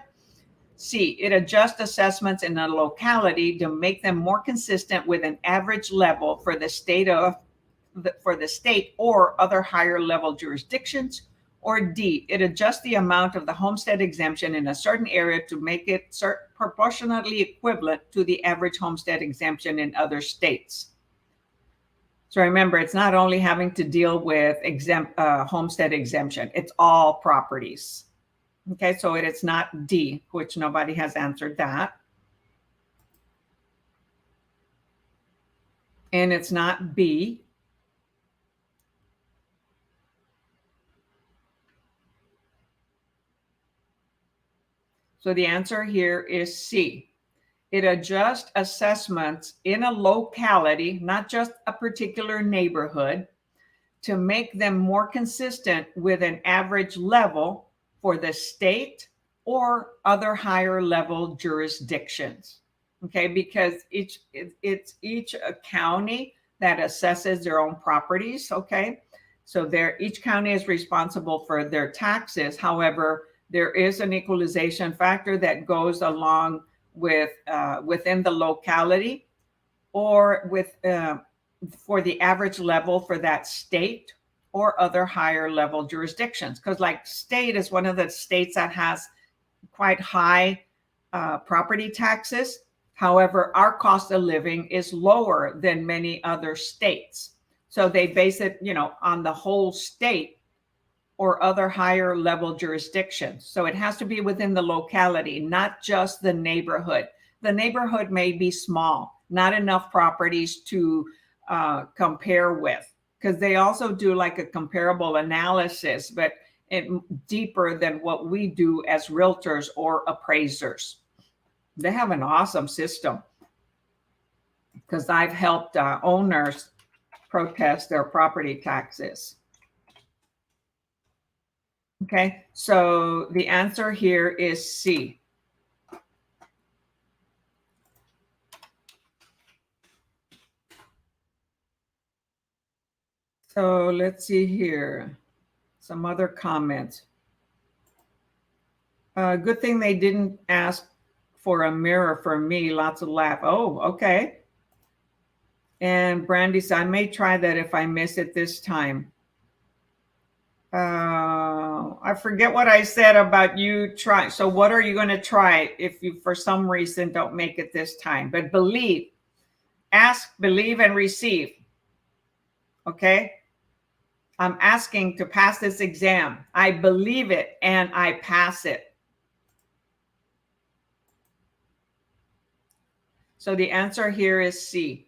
C, it adjusts assessments in a locality to make them more consistent with an average level for the state or other higher level jurisdictions. Or D, it adjusts the amount of the homestead exemption in a certain area to make it proportionately equivalent to the average homestead exemption in other states. So remember, it's not only having to deal with homestead exemption, it's all properties. Okay, so it's not D, which nobody has answered that. And it's not B. So the answer here is C. It adjusts assessments in a locality, not just a particular neighborhood, to make them more consistent with an average level for the state or other higher level jurisdictions. Okay, because it's each county that assesses their own properties. Okay, so each county is responsible for their taxes. However, there is an equalization factor that goes along with within the locality or for the average level for that state or other higher level jurisdictions. Because like state is one of the states that has quite high property taxes. However, our cost of living is lower than many other states. So they base it, on the whole state or other higher level jurisdictions. So it has to be within the locality, not just the neighborhood. The neighborhood may be small, not enough properties to compare with, because they also do like a comparable analysis, but deeper than what we do as realtors or appraisers. They have an awesome system because I've helped owners protest their property taxes. Okay, so the answer here is C. So let's see here. Some other comments. Good thing they didn't ask for a mirror for me. Lots of laugh. Oh, okay. And Brandy said, I may try that if I miss it this time. I forget what I said about you try. So what are you going to try if you, for some reason, don't make it this time? But believe, ask, believe, and receive. Okay? I'm asking to pass this exam. I believe it and I pass it. So the answer here is C.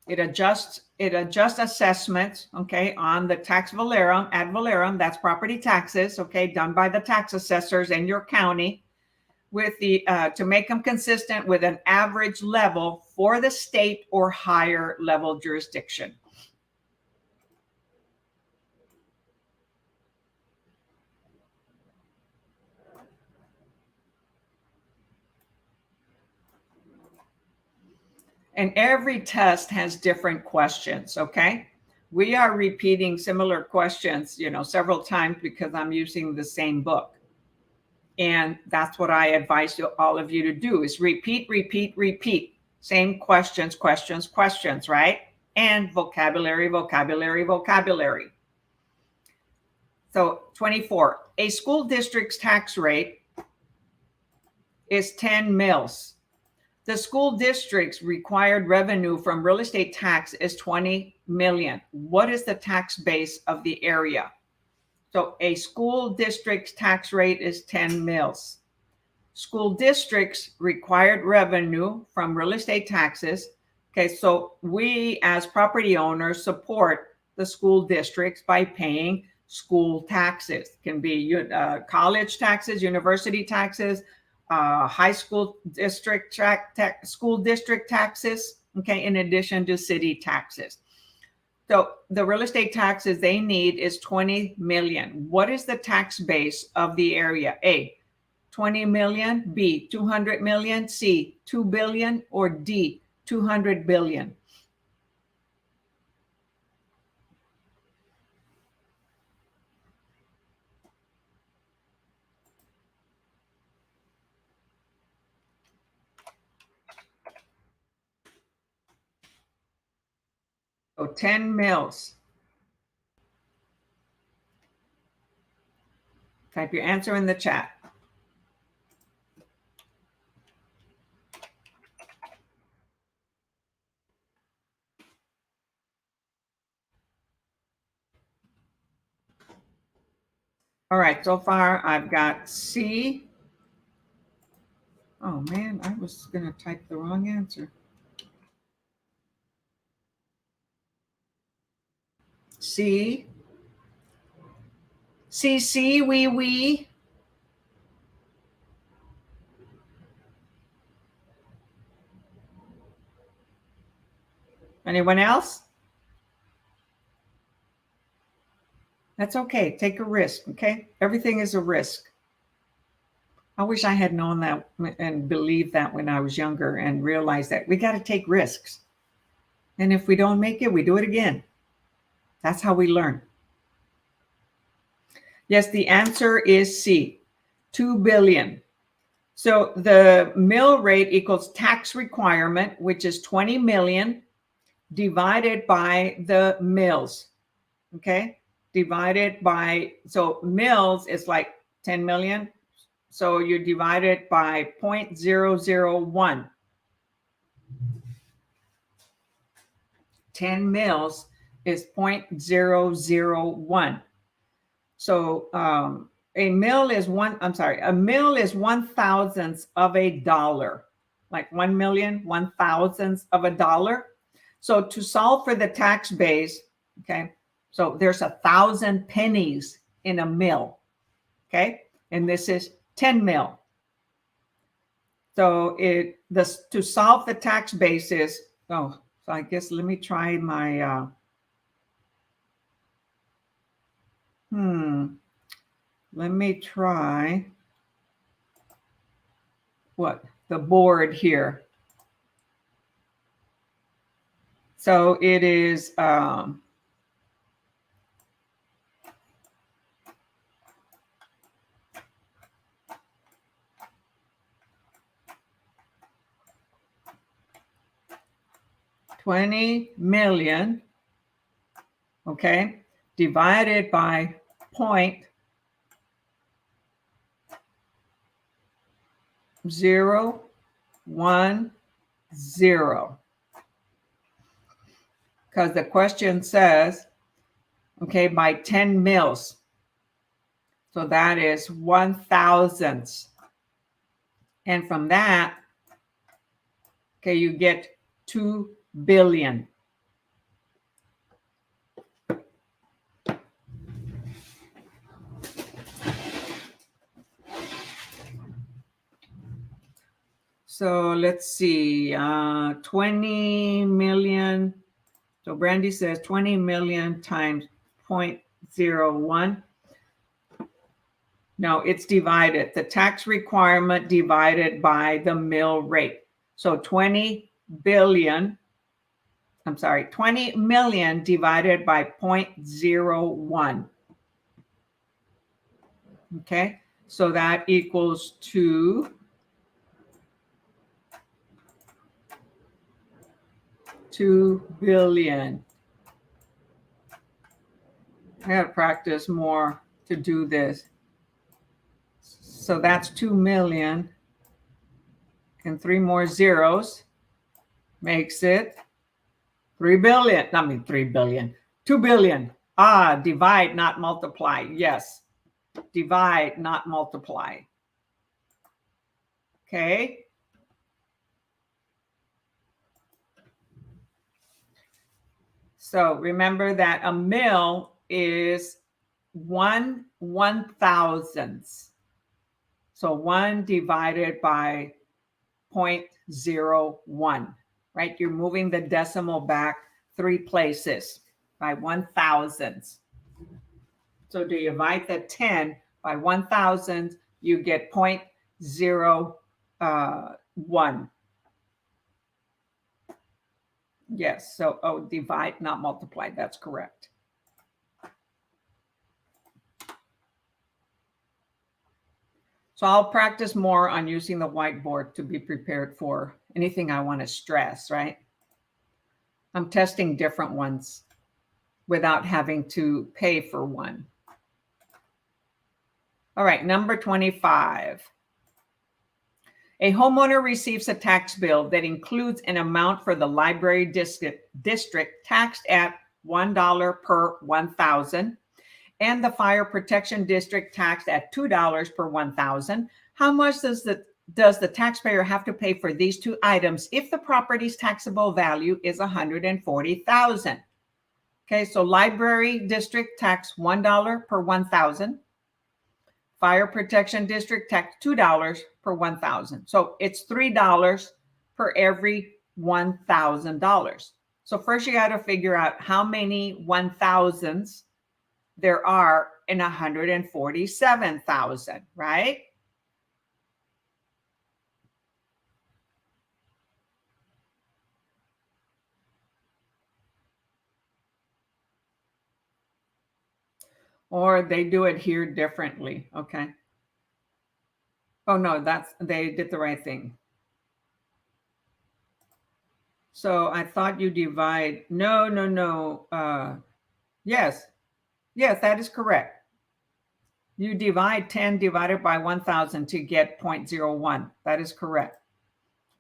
It adjusts assessments, okay, on the tax valorem, ad valorem, that's property taxes, okay, done by the tax assessors in your county, with the to make them consistent with an average level for the state or higher level jurisdiction. And every test has different questions, okay? We are repeating similar questions, several times because I'm using the same book. And that's what I advise all of you to do is repeat, repeat, repeat. Same questions, right? and vocabulary, vocabulary, vocabulary. So 24, a school district's tax rate is 10 mils. The school district's required revenue from real estate tax is 20 million. What is the tax base of the area? So a school district's tax rate is 10 mils. School districts required revenue from real estate taxes. Okay, so we as property owners support the school districts by paying school taxes. It can be college taxes, university taxes, high school district school district taxes, okay, in addition to city taxes. So the real estate taxes they need is 20 million. What is the tax base of the area? A, 20 million, B, 200 million, C, 2 billion, or D, 200 billion. So 10 mils. Type your answer in the chat. All right, so far I've got C. Oh man, I was gonna type the wrong answer. C. C, wee. Anyone else? That's okay. Take a risk, okay? Everything is a risk. I wish I had known that and believed that when I was younger and realized that we got to take risks. And if we don't make it, we do it again. That's how we learn. Yes, the answer is C, 2 billion. So the mill rate equals tax requirement, which is 20 million divided by the mills, okay? Divided by, so mills is like 10 million. So you divide it by 0.001. 10 mils is 0.001. So a mil is a mil is 1/1000th of a dollar, like 1 million, 1/1000th of a dollar. So to solve for the tax base, okay, so there's 1,000 pennies in a mil, okay, and this is 10 mil. So to solve the tax basis, so I guess let me try my let me try the board here. So it is 20 million, okay, divided by 0.010, because the question says, okay, by 10 mils. So that is 1/1000th. And from that, okay, you get 2 billion. So let's see, 20 million. So Brandy says 20 million times 0.01. No, it's divided. The tax requirement divided by the mill rate. So 20 million divided by 0.01. Okay, so that equals to 2 billion. I gotta practice more to do this. So that's 2 million. And 3 more zeros makes it 3 billion. I mean, 3 billion. 2 billion. Divide, not multiply. Yes. Divide, not multiply. Okay. So remember that a mil is 1/1000th. So 1 divided by 0.01, right? You're moving the decimal back 3 places by 1/1000th. So do you divide the 10 by 1,000, you get 0.01. Yes, so divide, not multiply. That's correct. So I'll practice more on using the whiteboard to be prepared for anything I want to stress, right? I'm testing different ones without having to pay for one. All right, number 25. A homeowner receives a tax bill that includes an amount for the library district taxed at $1 per 1,000 and the fire protection district taxed at $2 per 1,000. How much does the taxpayer have to pay for these two items if the property's taxable value is $140,000? Okay, so library district tax $1 per 1,000. Fire protection district tax $2 per 1,000. So it's $3 per every $1,000. So first you got to figure out how many 1,000s there are in 147,000, right? Or they do it here differently, okay? Oh no, they did the right thing. So I thought you divide, no. Yes, that is correct. You divide 10 divided by 1,000 to get 0.01. That is correct.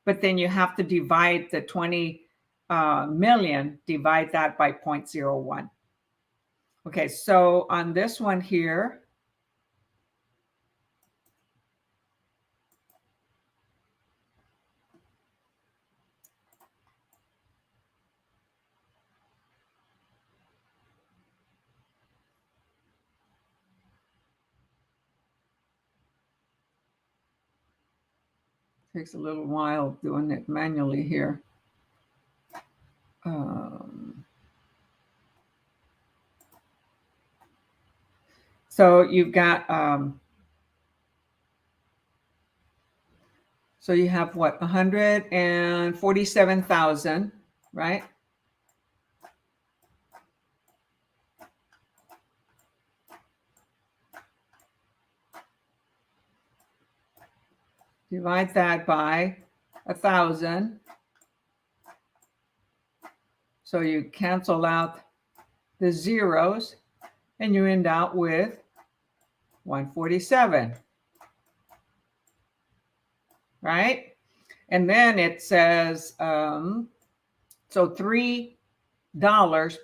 But then you have to divide the 20 million, divide that by 0.01. Okay, so on this one here, takes a little while doing it manually here. So you've got, so you have what, 147,000, right? Divide that by 1,000. So you cancel out the zeros and you end out with 147, right? And then it says, so $3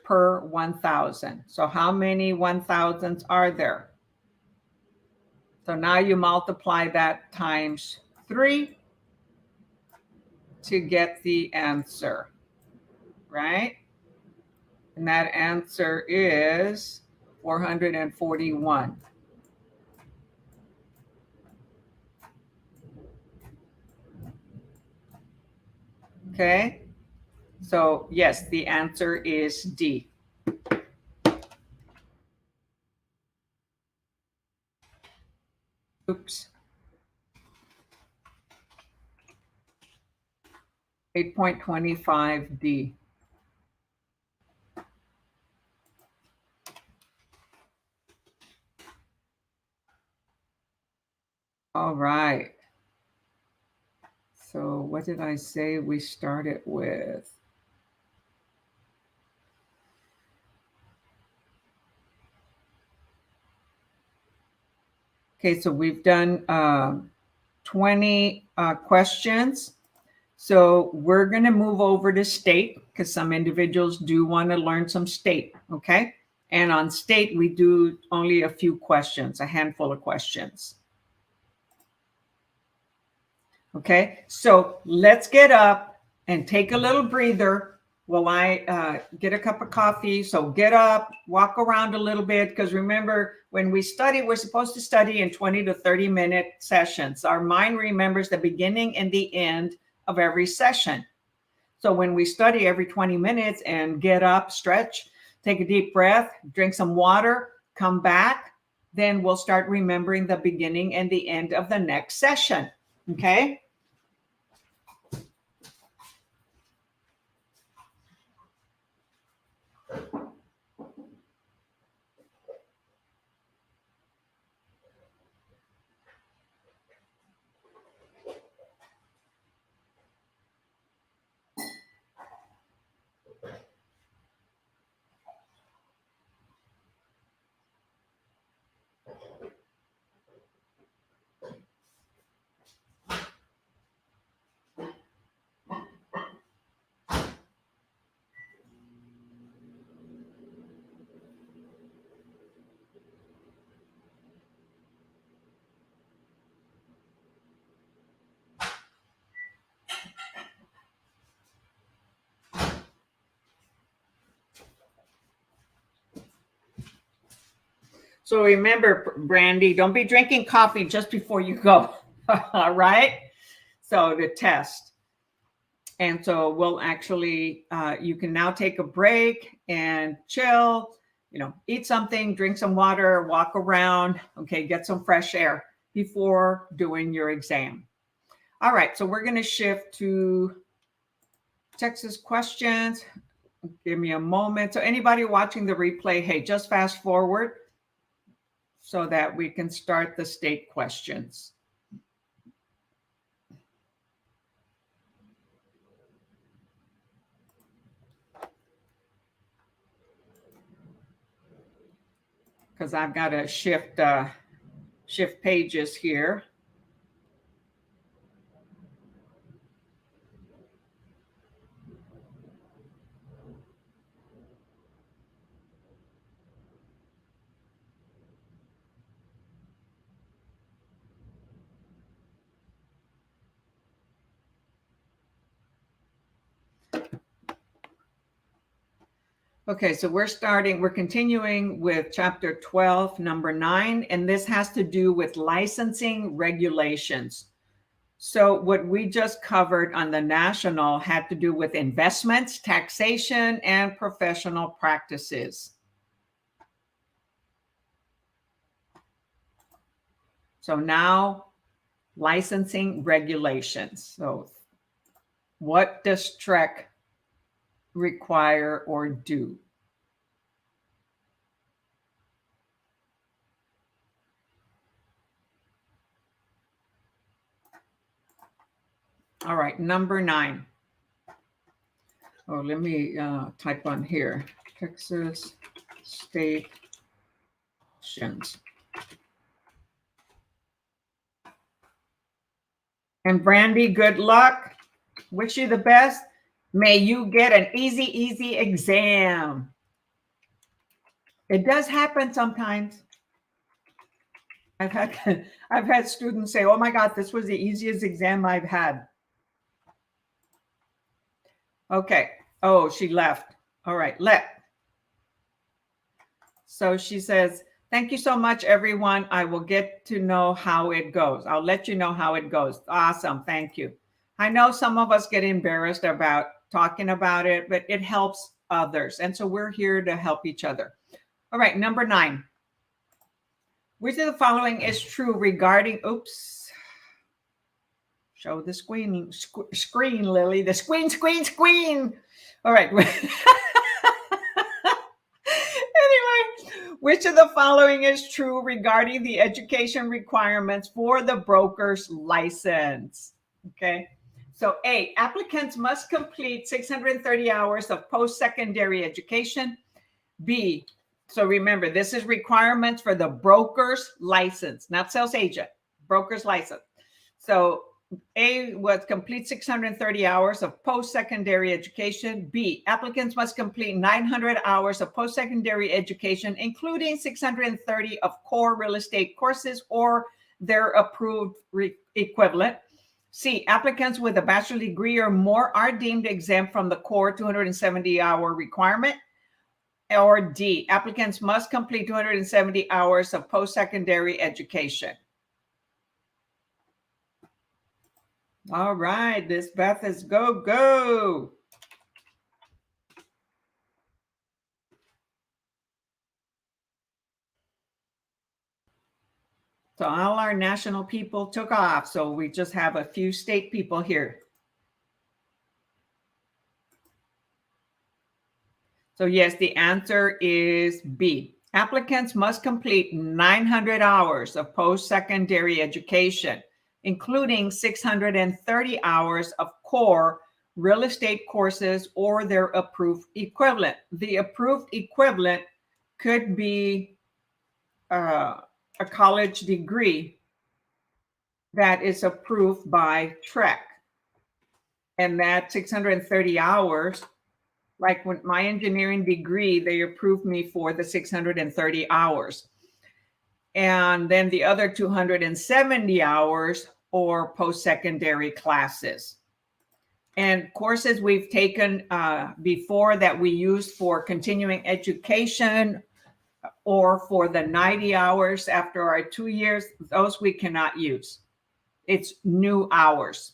per 1,000. So how many 1,000s are there? So now you multiply that times 3 to get the answer, right? And that answer is 441. Okay, so yes, the answer is D. Oops. 8.25D. All right. So what did I say we started with? Okay, so we've done 20 questions. So we're going to move over to state because some individuals do want to learn some state, okay? And on state, we do only a few questions, a handful of questions. Okay, so let's get up and take a little breather while I get a cup of coffee. So get up, walk around a little bit, because remember, when we study, we're supposed to study in 20 to 30-minute sessions. Our mind remembers the beginning and the end of every session. So when we study every 20 minutes and get up, stretch, take a deep breath, drink some water, come back, then we'll start remembering the beginning and the end of the next session. Okay? So remember, Brandy, don't be drinking coffee just before you go. All right? So the test. And so we'll actually, you can now take a break and chill, eat something, drink some water, walk around, okay, get some fresh air before doing your exam. All right, so we're going to shift to Texas questions. Give me a moment. So anybody watching the replay, hey, just fast forward so that we can start the state questions. Because I've got to shift pages here. Okay, so we're continuing with chapter 12, number 9, and this has to do with licensing regulations. So what we just covered on the national had to do with investments, taxation, and professional practices. So now licensing regulations. So what does TREC require or do? All right, number 9. Oh, let me type on here. Texas state questions. And Brandy, good luck. Wish you the best. May you get an easy exam. It does happen sometimes. I've had students say, "Oh my God, this was the easiest exam I've had." Okay. Oh, she left. All right, So she says, "Thank you so much, everyone. I will get to know how it goes. I'll let you know how it goes." Awesome. Thank you. I know some of us get embarrassed about talking about it, but it helps others. And so we're here to help each other. All right, number 9. Which of the following is true regarding, show the screen, Lillie, the screen. All right. Anyway, which of the following is true regarding the education requirements for the broker's license? Okay. So A, applicants must complete 630 hours of post-secondary education. B, So remember, this is requirements for the broker's license, not sales agent, broker's license. So A was complete 630 hours of post-secondary education. B, applicants must complete 900 hours of post-secondary education, including 630 of core real estate courses or their approved equivalent. C, applicants with a bachelor's degree or more are deemed exempt from the core 270-hour requirement. Or D, applicants must complete 270 hours of post-secondary education. All right, this Beth is go. So all our national people took off. So we just have a few state people here. So yes, the answer is B. Applicants must complete 900 hours of post-secondary education, including 630 hours of core real estate courses or their approved equivalent. The approved equivalent could be a college degree that is approved by TREC. And that 630 hours, like with my engineering degree, they approved me for the 630 hours. And then the other 270 hours or post-secondary classes. And courses we've taken before that we use for continuing education or for the 90 hours after our 2 years, those we cannot use. It's new hours.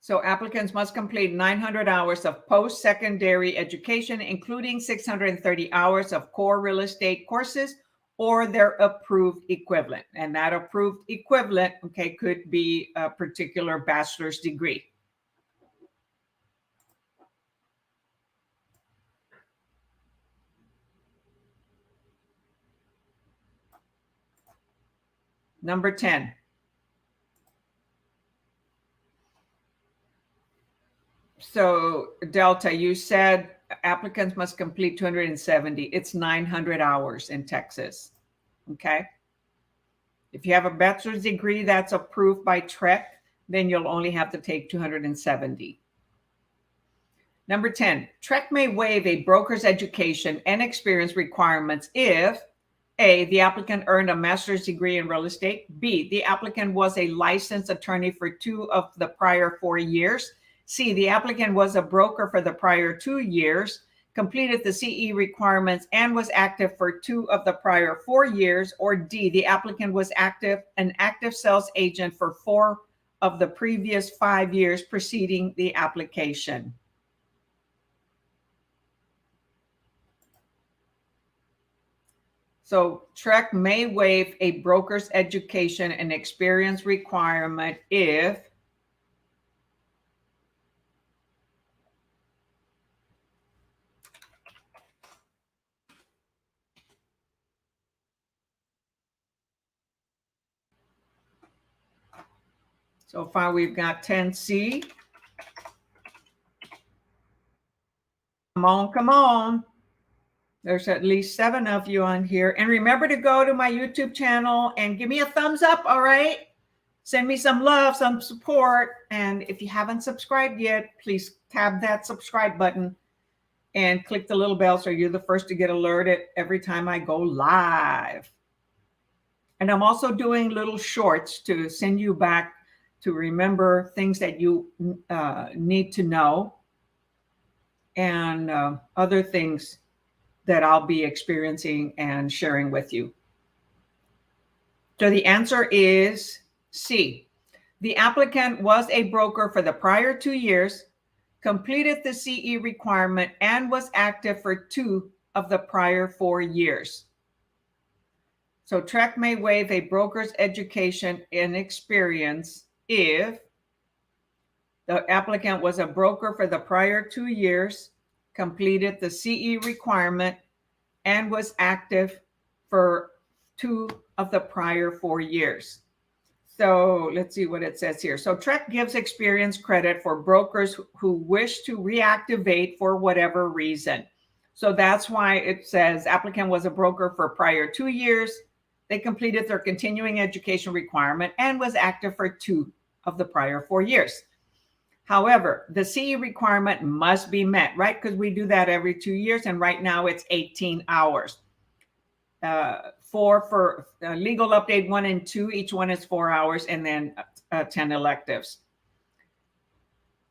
So applicants must complete 900 hours of post-secondary education, including 630 hours of core real estate courses or their approved equivalent. And that approved equivalent, okay, could be a particular bachelor's degree. Number 10. So Delta, you said applicants must complete 270. It's 900 hours in Texas. Okay. If you have a bachelor's degree that's approved by TREC, then you'll only have to take 270. Number 10, TREC may waive a broker's education and experience requirements if A, the applicant earned a master's degree in real estate. B, the applicant was a licensed attorney for 2 of the prior 4 years. C, the applicant was a broker for the prior 2 years, completed the CE requirements, and was active for 2 of the prior 4 years. Or D, the applicant was an active sales agent for 4 of the previous 5 years preceding the application. So TREC may waive a broker's education and experience requirement if so far we've got 10C. Come on. There's at least 7 of you on here. And remember to go to my YouTube channel and give me a thumbs up, all right? Send me some love, some support. And if you haven't subscribed yet, please tab that subscribe button and click the little bell so you're the first to get alerted every time I go live. And I'm also doing little shorts to send you back to remember things that you need to know and other things that I'll be experiencing and sharing with you. So the answer is C. The applicant was a broker for the prior 2 years, completed the CE requirement, and was active for 2 of the prior 4 years. So TREC may waive a broker's education and experience if the applicant was a broker for the prior 2 years, completed the CE requirement, and was active for 2 of the prior 4 years. So let's see what it says here. So TREC gives experience credit for brokers who wish to reactivate for whatever reason. So that's why it says applicant was a broker for prior 2 years. They completed their continuing education requirement and was active for 2 of the prior 4 years. However, the CE requirement must be met, right? Because we do that every 2 years, and right now it's 18 hours. 4 for legal update 1 and 2, each one is 4 hours, and then 10 electives.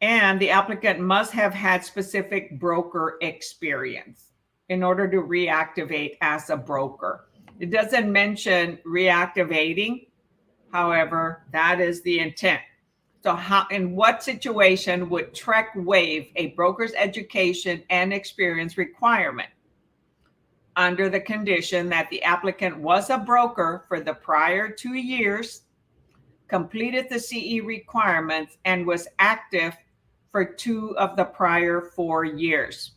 And the applicant must have had specific broker experience in order to reactivate as a broker. It doesn't mention reactivating. However, that is the intent. So in what situation would TREC waive a broker's education and experience requirement? Under the condition that the applicant was a broker for the prior 2 years, completed the CE requirements, and was active for 2 of the prior 4 years.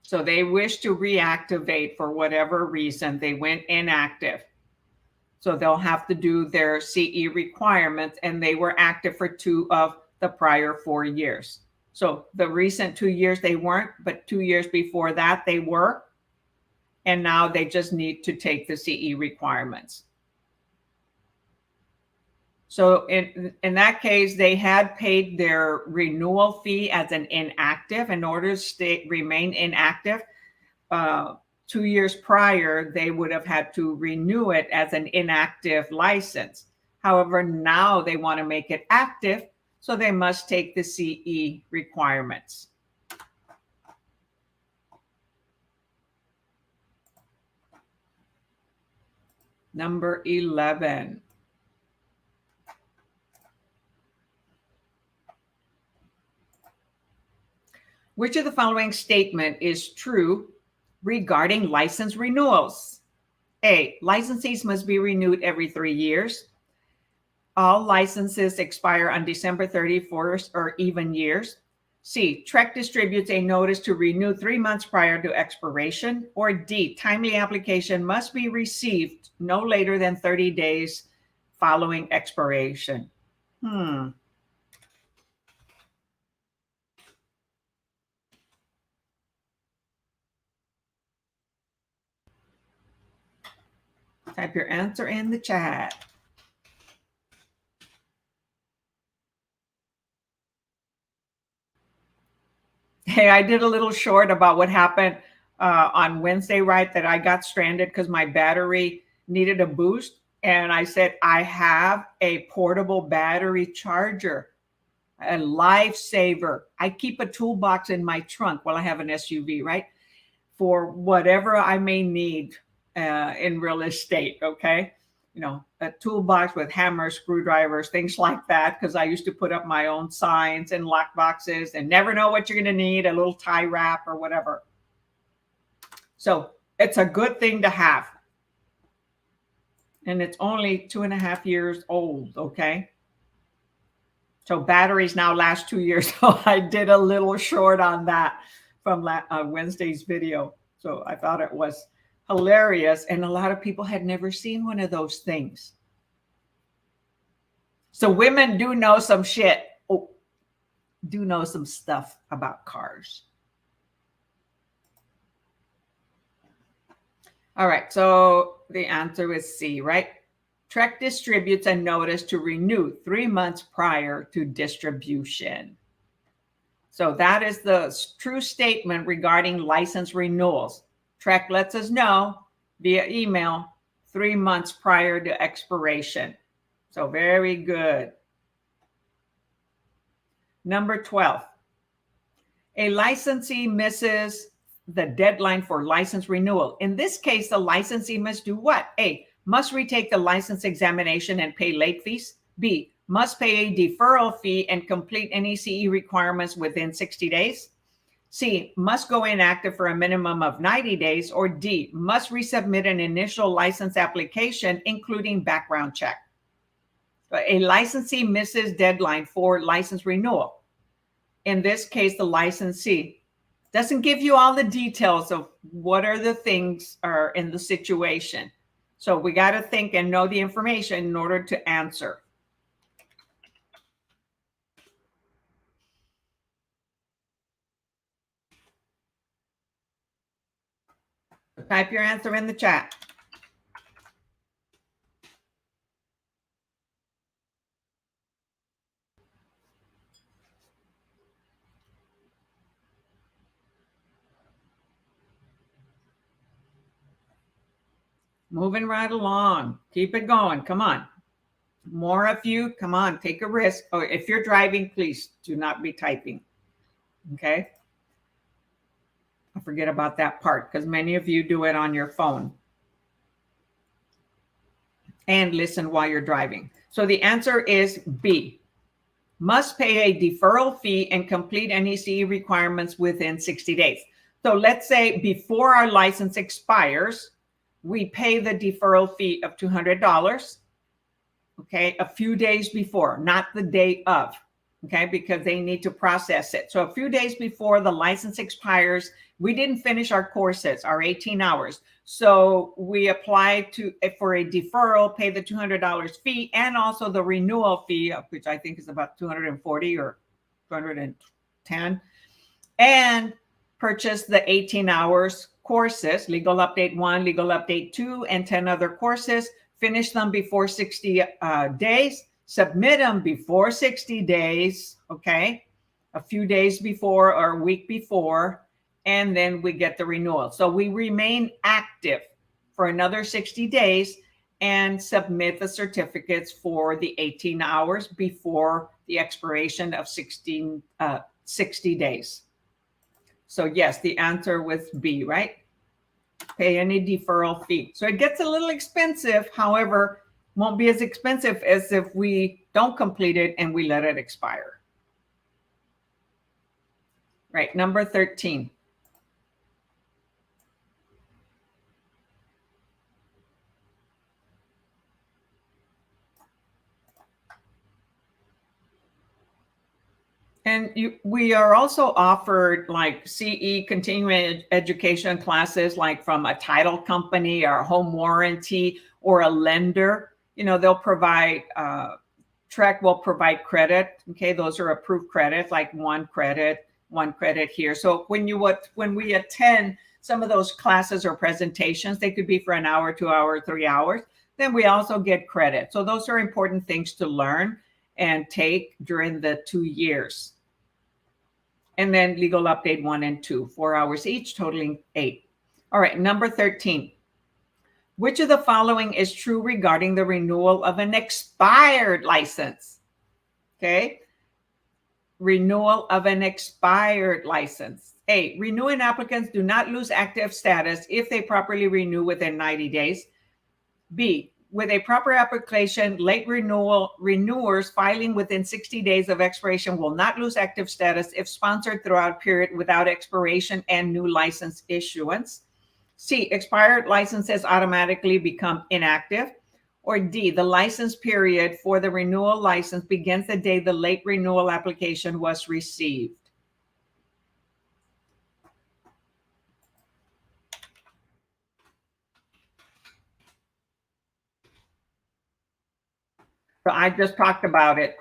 So they wish to reactivate for whatever reason. They went inactive. So they'll have to do their CE requirements, and they were active for 2 of the prior 4 years. So the recent 2 years they weren't, but 2 years before that they were. And now they just need to take the CE requirements. So in that case, they had paid their renewal fee as an inactive in order to remain inactive. 2 years prior, they would have had to renew it as an inactive license. However, now they want to make it active, so they must take the CE requirements. Number 11. Which of the following statement is true regarding license renewals? A, licensees must be renewed every 3 years. All licenses expire on December 31st or even years. C, TREC distributes a notice to renew 3 months prior to expiration. Or D, timely application must be received no later than 30 days following expiration. Type your answer in the chat. Hey, I did a little short about what happened on Wednesday, right? That I got stranded because my battery needed a boost. And I said, I have a portable battery charger, a lifesaver. I keep a toolbox in my trunk while I have an SUV, right? For whatever I may need in real estate, okay? You know, a toolbox with hammers, screwdrivers, things like that, because I used to put up my own signs and lock boxes and never know what you're going to need, a little tie wrap or whatever. So it's a good thing to have. And it's only 2.5 years old, okay? So batteries now last 2 years. So I did a little short on that from Wednesday's video. So I thought it was hilarious. And a lot of people had never seen one of those things. So women do know some shit. Oh, do know some stuff about cars. All right. So the answer is C, right? TREC distributes a notice to renew 3 months prior to distribution. So that is the true statement regarding license renewals. TREC lets us know via email 3 months prior to expiration. So very good. Number 12. A licensee misses the deadline for license renewal. In this case, the licensee must do what? A, must retake the license examination and pay late fees. B, must pay a deferral fee and complete any CE requirements within 60 days. C, must go inactive for a minimum of 90 days. Or D, must resubmit an initial license application, including background check. A licensee misses deadline for license renewal. In this case, the licensee doesn't give you all the details of what are the things are in the situation. So we got to think and know the information in order to answer. Type your answer in the chat. Moving right along. Keep it going. Come on. More of you. Come on. Take a risk. Oh, if you're driving, please do not be typing. Okay. I forget about that part because many of you do it on your phone and listen while you're driving. So the answer is B. Must pay a deferral fee and complete NECE requirements within 60 days. So let's say before our license expires, we pay the deferral fee of $200, okay, a few days before, not the day of, okay, because they need to process it. So a few days before the license expires, we didn't finish our courses, our 18 hours. So we apply for a deferral, pay the $200 fee, and also the renewal fee, which I think is about $240 or $210, and purchase the 18 hours courses, Legal Update 1, Legal Update 2, and 10 other courses. Finish them before 60 days, submit them before 60 days, okay, a few days before or a week before, and then we get the renewal. So we remain active for another 60 days and submit the certificates for the 18 hours before the expiration of 60 days. So yes, the answer was B, right? Pay any deferral fee. So it gets a little expensive. However, won't be as expensive as if we don't complete it and we let it expire. Right, number 13. And we are also offered like CE continuing education classes, like from a title company or a home warranty or a lender. You know, they'll provide, TREC will provide credit. Okay, those are approved credits, like one credit here. So when we attend some of those classes or presentations, they could be for an hour, 2 hours, 3 hours. Then we also get credit. So those are important things to learn and take during the 2 years. And then Legal Update 1 and 2, 4 hours each, totaling 8. All right, number 13. Which of the following is true regarding the renewal of an expired license? Okay. Renewal of an expired license. A, renewing applicants do not lose active status if they properly renew within 90 days. B, with a proper application, late renewers filing within 60 days of expiration will not lose active status if sponsored throughout period without expiration and new license issuance. C, expired licenses automatically become inactive. Or D, the license period for the renewal license begins the day the late renewal application was received. So I just talked about it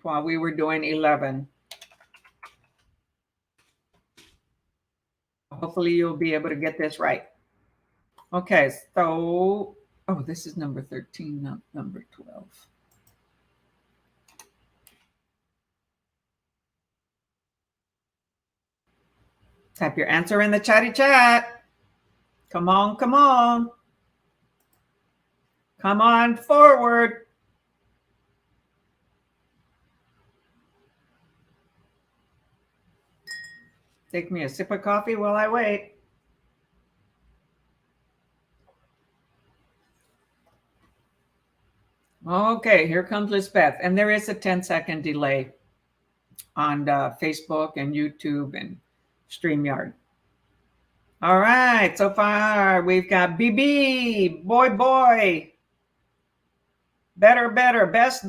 while we were doing 11. Hopefully you'll be able to get this right. Okay, so, oh, this is number 13, not number 12. Type your answer in the chatty chat. Come on, come on. Come on forward. Take me a sip of coffee while I wait. Okay, here comes Lisbeth. And there is a 10-second delay on Facebook and YouTube and StreamYard. All right, so far we've got BB, boy, better, best.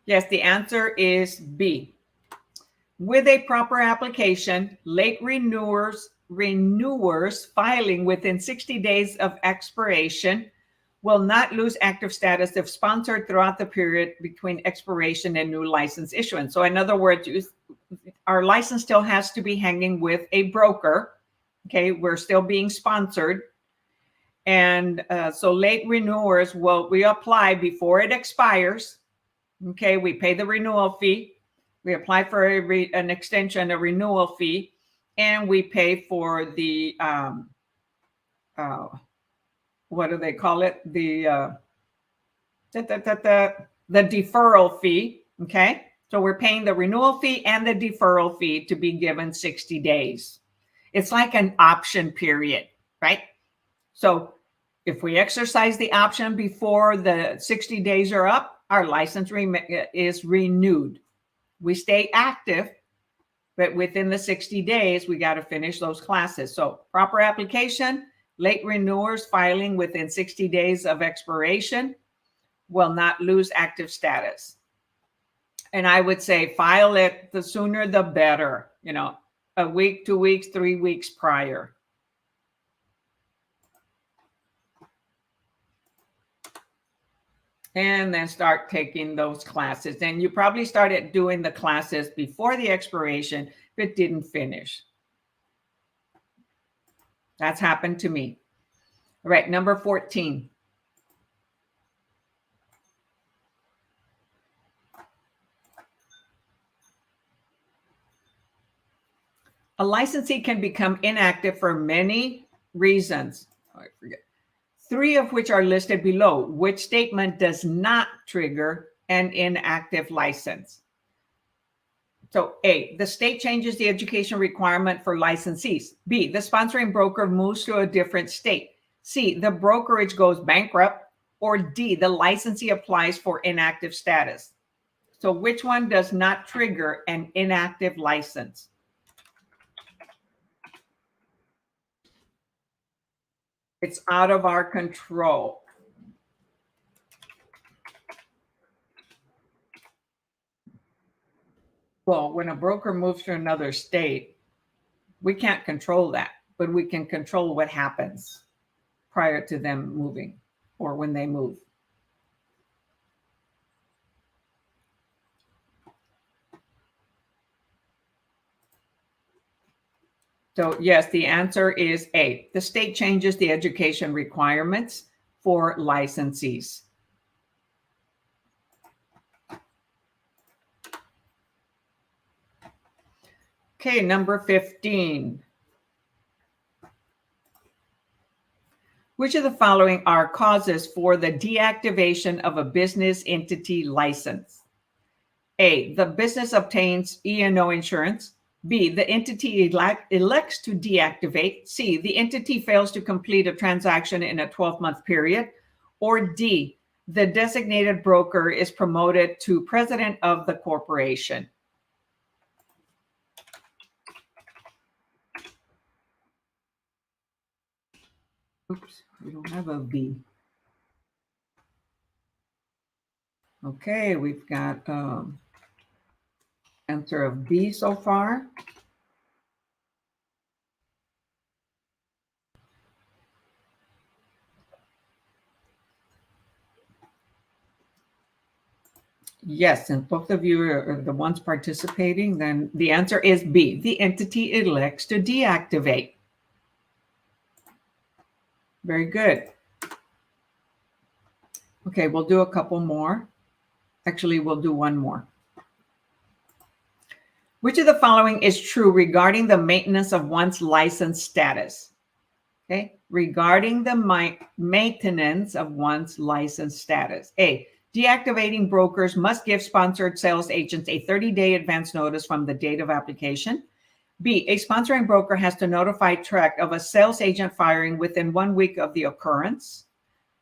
Yes, the answer is B. With a proper application, late renewers filing within 60 days of expiration will not lose active status if sponsored throughout the period between expiration and new license issuance. So in other words, our license still has to be hanging with a broker. Okay, we're still being sponsored. And so late renewers, we apply before it expires. Okay, we pay the renewal fee. We apply for an extension, a renewal fee, and we pay for the, what do they call it? The deferral fee. Okay, so we're paying the renewal fee and the deferral fee to be given 60 days. It's like an option period, right? So if we exercise the option before the 60 days are up, our license is renewed. We stay active, but within the 60 days, we got to finish those classes. So proper application, late renewers filing within 60 days of expiration will not lose active status. And I would say file it the sooner the better, a week, 2 weeks, 3 weeks prior. And then start taking those classes. And you probably started doing the classes before the expiration, but didn't finish. That's happened to me. All right, number 14. A licensee can become inactive for many reasons. I forget. 3 of which are listed below. Which statement does not trigger an inactive license? So A, the state changes the education requirement for licensees. B, the sponsoring broker moves to a different state. C, the brokerage goes bankrupt. Or D, the licensee applies for inactive status. So which one does not trigger an inactive license? It's out of our control. Well, when a broker moves to another state, we can't control that, but we can control what happens prior to them moving or when they move. So yes, the answer is A. The state changes the education requirements for licensees. Okay, number 15. Which of the following are causes for the deactivation of a business entity license? A, the business obtains E&O insurance. B, the entity elects to deactivate. C, the entity fails to complete a transaction in a 12-month period. Or D, the designated broker is promoted to president of the corporation. Oops, we don't have a B. Okay, we've got answer of B so far. Yes, and both of you are the ones participating, then the answer is B. The entity elects to deactivate. Very good. Okay, we'll do a couple more. Actually, we'll do one more. Which of the following is true regarding the maintenance of one's license status? Okay, regarding the maintenance of one's license status. A, deactivating brokers must give sponsored sales agents a 30-day advance notice from the date of application. B, a sponsoring broker has to notify TREC of a sales agent firing within 1 week of the occurrence.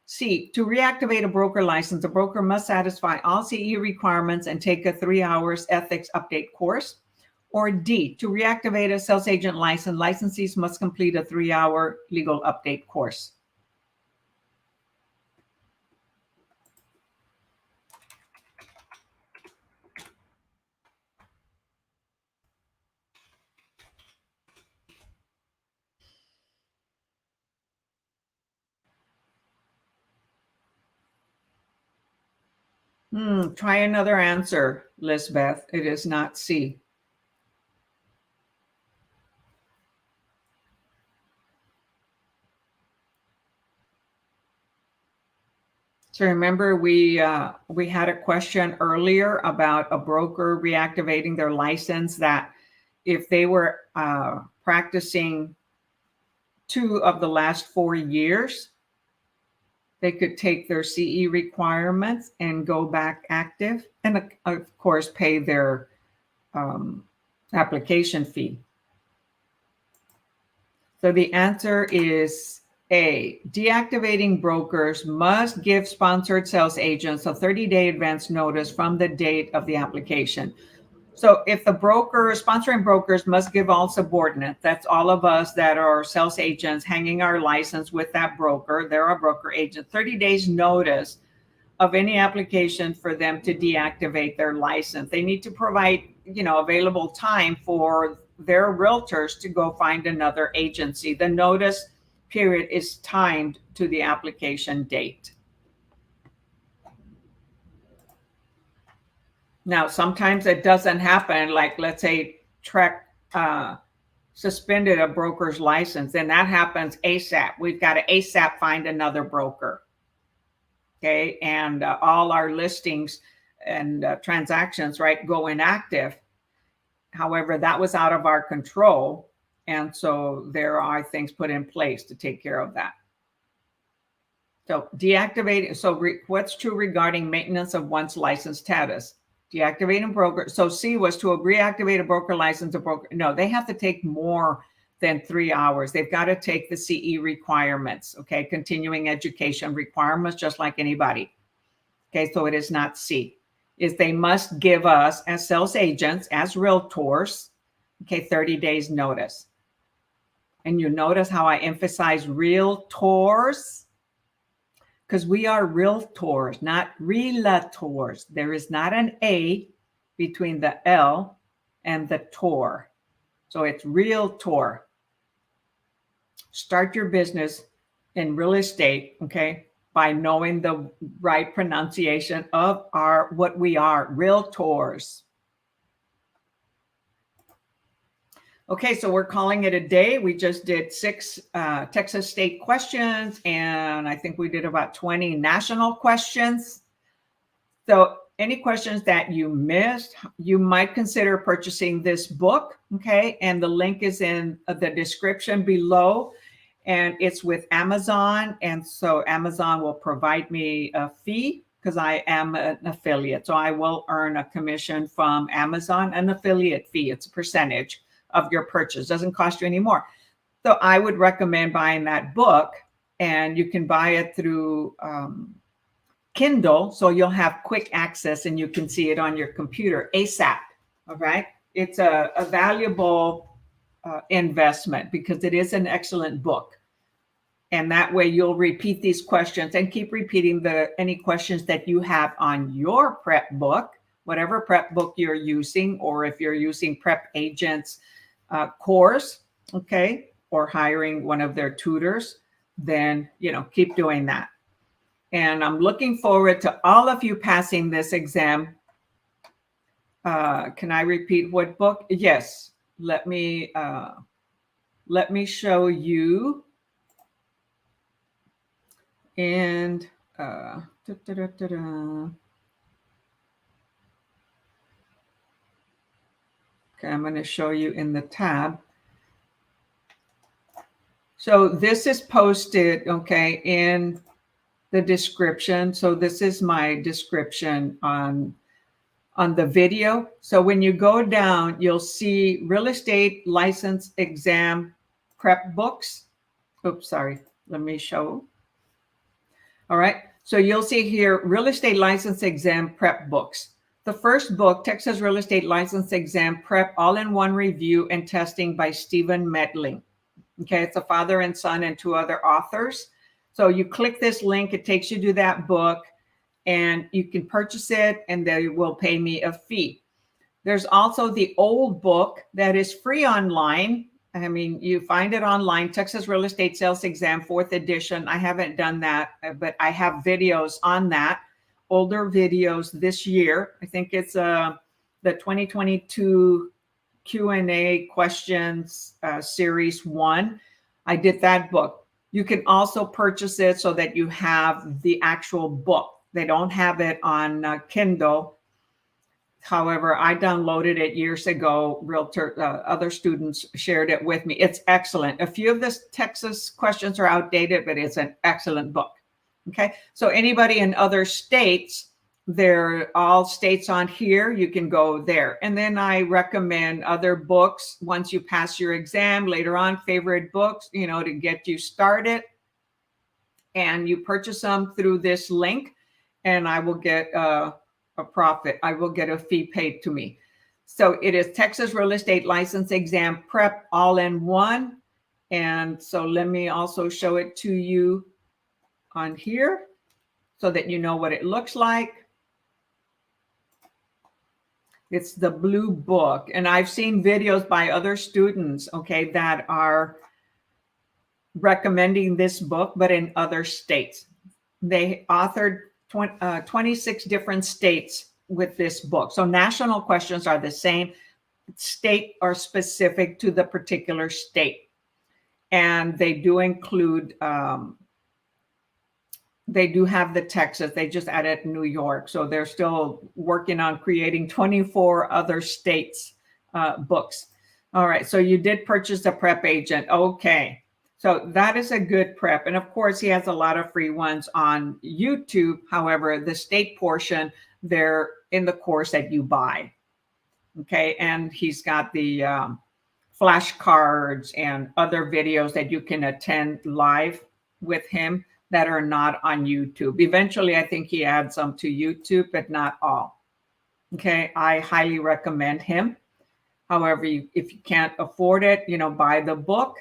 C, to reactivate a broker license, a broker must satisfy all CE requirements and take a 3-hour ethics update course. Or D, to reactivate a sales agent license, licensees must complete a 3-hour legal update course. Try another answer, Lisbeth. It is not C. So remember, we had a question earlier about a broker reactivating their license, that if they were practicing 2 of the last 4 years, they could take their CE requirements and go back active, and of course pay their application fee. So the answer is A. Deactivating brokers must give sponsored sales agents a 30-day advance notice from the date of the application. So if the sponsoring brokers must give all subordinates, that's all of us that are sales agents hanging our license with that broker, they're a broker agent, 30 days notice of any application for them to deactivate their license. They need to provide, available time for their realtors to go find another agency. The notice period is timed to the application date. Now, sometimes it doesn't happen. Like, let's say Trek suspended a broker's license, and that happens ASAP. We've got to ASAP find another broker. Okay, and all our listings and transactions, right, go inactive. However, that was out of our control, and so there are things put in place to take care of that. So deactivating. So what's true regarding maintenance of one's license status? Deactivating broker. So C was to reactivate a broker license. No, they have to take more than 3 hours. They've got to take the CE requirements. Okay, continuing education requirements, just like anybody. Okay, so it is not C. Is they must give us, as sales agents, as realtors, okay, 30 days notice. And you notice how I emphasize realtors, because we are realtors, not relators. There is not an A between the L and the tor. So it's realtor. Start your business in real estate, okay, by knowing the right pronunciation of what we are, realtors. Okay, so we're calling it a day. We just did 6 Texas state questions, and I think we did about 20 national questions. So any questions that you missed, you might consider purchasing this book, okay? And the link is in the description below, and it's with Amazon. And so Amazon will provide me a fee because I am an affiliate. So I will earn a commission from Amazon, an affiliate fee. It's a percentage of your purchase. Doesn't cost you any more. So I would recommend buying that book, and you can buy it through Kindle, so you'll have quick access and you can see it on your computer ASAP. All right. It's a valuable investment because it is an excellent book. And that way you'll repeat these questions and keep repeating any questions that you have on your prep book, whatever prep book you're using, or if you're using Prep Agent's course, okay, or hiring one of their tutors, then, keep doing that. And I'm looking forward to all of you passing this exam. Can I repeat what book? Yes. Let me show you. And okay, I'm going to show you in the tab. So this is posted, okay, in the description. So this is my description on the video. So when you go down, you'll see real estate license exam prep books. Oops, sorry. Let me show. All right. So you'll see here, real estate license exam prep books. The first book, Texas Real Estate License Exam Prep, All-in-One Review and Testing by Stephen Medling. Okay. It's a father and son and 2 other authors. So you click this link, it takes you to that book, and you can purchase it, and they will pay me a fee. There's also the old book that is free online. I mean, you find it online, Texas Real Estate Sales Exam, 4th edition. I haven't done that, but I have videos on that, older videos this year. I think it's the 2022 Q&A questions series 1. I did that book. You can also purchase it so that you have the actual book. They don't have it on Kindle. However, I downloaded it years ago. Other students shared it with me. It's excellent. A few of the Texas questions are outdated, but it's an excellent book. Okay, so anybody in other states, they're all states on here. You can go there. And then I recommend other books once you pass your exam later on, favorite books, to get you started. And you purchase them through this link, and I will get a profit. I will get a fee paid to me. So it is Texas Real Estate License Exam Prep all in one. And so let me also show it to you on here so that you know what it looks like. It's the blue book. And I've seen videos by other students, okay, that are recommending this book, but in other states. They authored 26 different states with this book. So national questions are the same. State are specific to the particular state. And they do include, they do have the Texas. They just added New York. So they're still working on creating 24 other states books. All right. So you did purchase a prep agent. Okay. So that is a good prep. And of course, he has a lot of free ones on YouTube. However, the state portion, they're in the course that you buy. Okay. And he's got the flashcards and other videos that you can attend live with him that are not on YouTube. Eventually, I think he adds some to YouTube, but not all. Okay. I highly recommend him. However, if you can't afford it, buy the book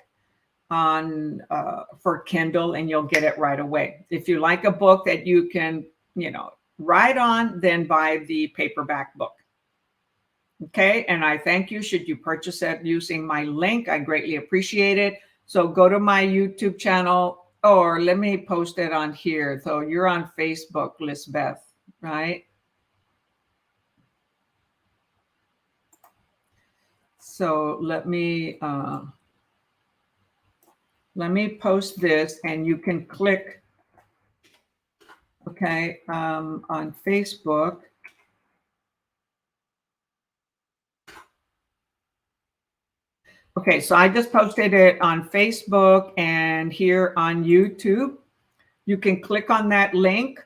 on for Kindle, and you'll get it right away. If you like a book that you can, write on, then buy the paperback book. Okay, and I thank you should you purchase it using my link. I greatly appreciate it. So go to my YouTube channel, or let me post it on here. So you're on Facebook, Lisbeth, right? So let me post this, and you can click, okay, on Facebook. Okay, so I just posted it on Facebook and here on YouTube. You can click on that link,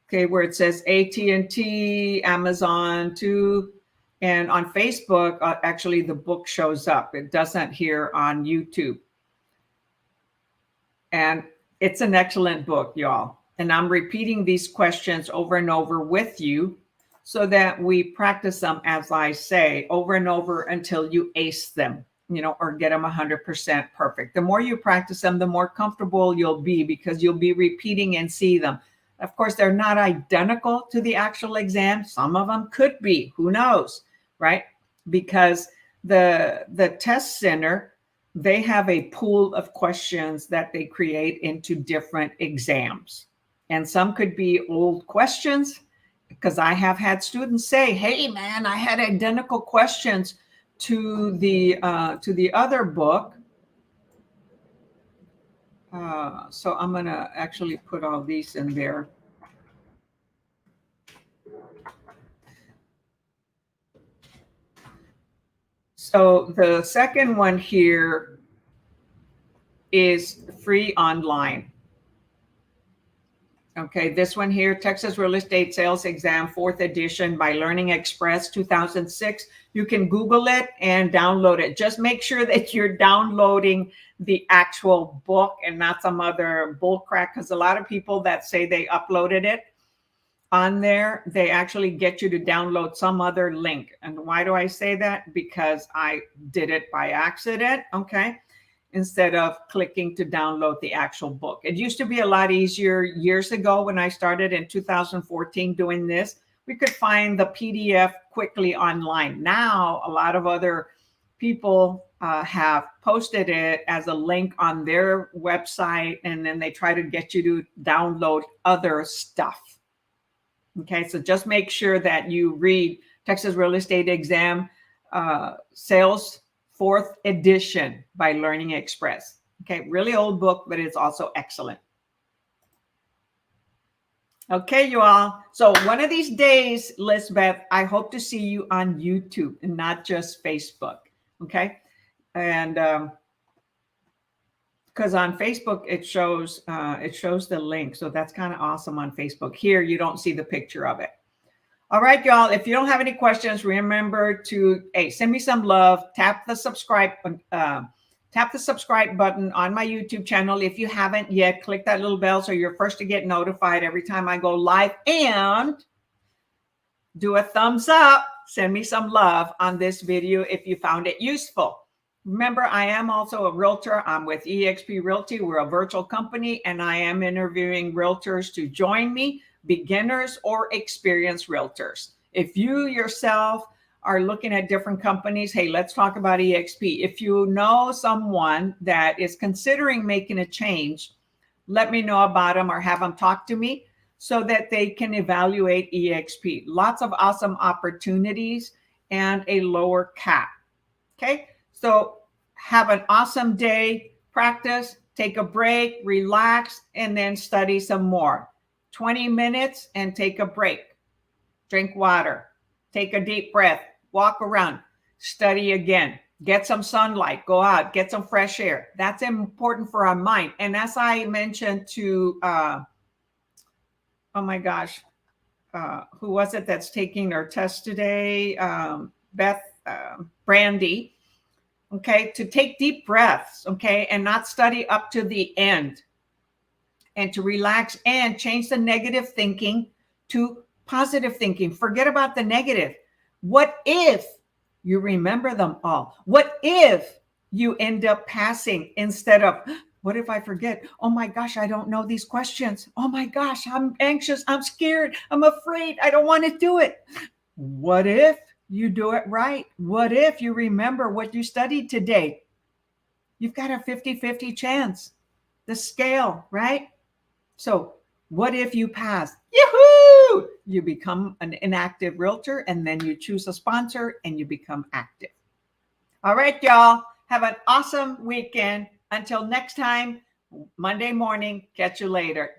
okay, where it says AT&T, Amazon too. And on Facebook, actually the book shows up. It doesn't here on YouTube. And it's an excellent book, y'all. And I'm repeating these questions over and over with you so that we practice them, as I say, over and over until you ace them, or get them 100% perfect. The more you practice them, the more comfortable you'll be, because you'll be repeating and see them. Of course, they're not identical to the actual exam. Some of them could be, who knows, right? Because the test center, they have a pool of questions that they create into different exams. And some could be old questions, because I have had students say, hey, man, I had identical questions to the other book. So I'm going to actually put all these in there. So the second one here is free online. Okay, this one here, Texas Real Estate Sales Exam, 4th edition by Learning Express, 2006. You can Google it and download it. Just make sure that you're downloading the actual book and not some other bull crap, because a lot of people that say they uploaded it on there, they actually get you to download some other link. And why do I say that? Because I did it by accident, okay? Instead of clicking to download the actual book. It used to be a lot easier years ago when I started in 2014 doing this. We could find the PDF quickly online. Now, a lot of other people have posted it as a link on their website, and then they try to get you to download other stuff. Okay, so just make sure that you read Texas Real Estate Exam Sales 4th edition by Learning Express. Okay, really old book, but it's also excellent. Okay, you all. So one of these days, Lisbeth, I hope to see you on YouTube and not just Facebook. Okay, and because on Facebook it shows the link, so that's kind of awesome on Facebook. Here you don't see the picture of it. All right, y'all. If you don't have any questions, remember to send me some love. Tap the subscribe button on my YouTube channel. If you haven't yet, click that little bell so you're first to get notified every time I go live. And do a thumbs up. Send me some love on this video if you found it useful. Remember, I am also a realtor. I'm with eXp Realty. We're a virtual company, and I am interviewing realtors to join me, beginners or experienced realtors. If you yourself are looking at different companies, hey, let's talk about eXp. If you know someone that is considering making a change, let me know about them or have them talk to me so that they can evaluate eXp. Lots of awesome opportunities and a lower cap. Okay, so have an awesome day. Practice, take a break, relax, and then study some more. 20 minutes and take a break. Drink water. Take a deep breath. Walk around. Study again. Get some sunlight. Go out. Get some fresh air. That's important for our mind. And as I mentioned to, oh my gosh, who was it that's taking our test today? Brandy. Okay, to take deep breaths, okay, and not study up to the end, and to relax and change the negative thinking to positive thinking. Forget about the negative. What if you remember them all? What if you end up passing instead of, what if I forget? Oh my gosh, I don't know these questions. Oh my gosh, I'm anxious. I'm scared. I'm afraid. I don't want to do it. What if you do it right? What if you remember what you studied today? You've got a 50-50 chance. The scale, right? So what if you pass? Yahoo! You become an inactive realtor, and then you choose a sponsor and you become active. All right, y'all. Have an awesome weekend. Until next time, Monday morning. Catch you later.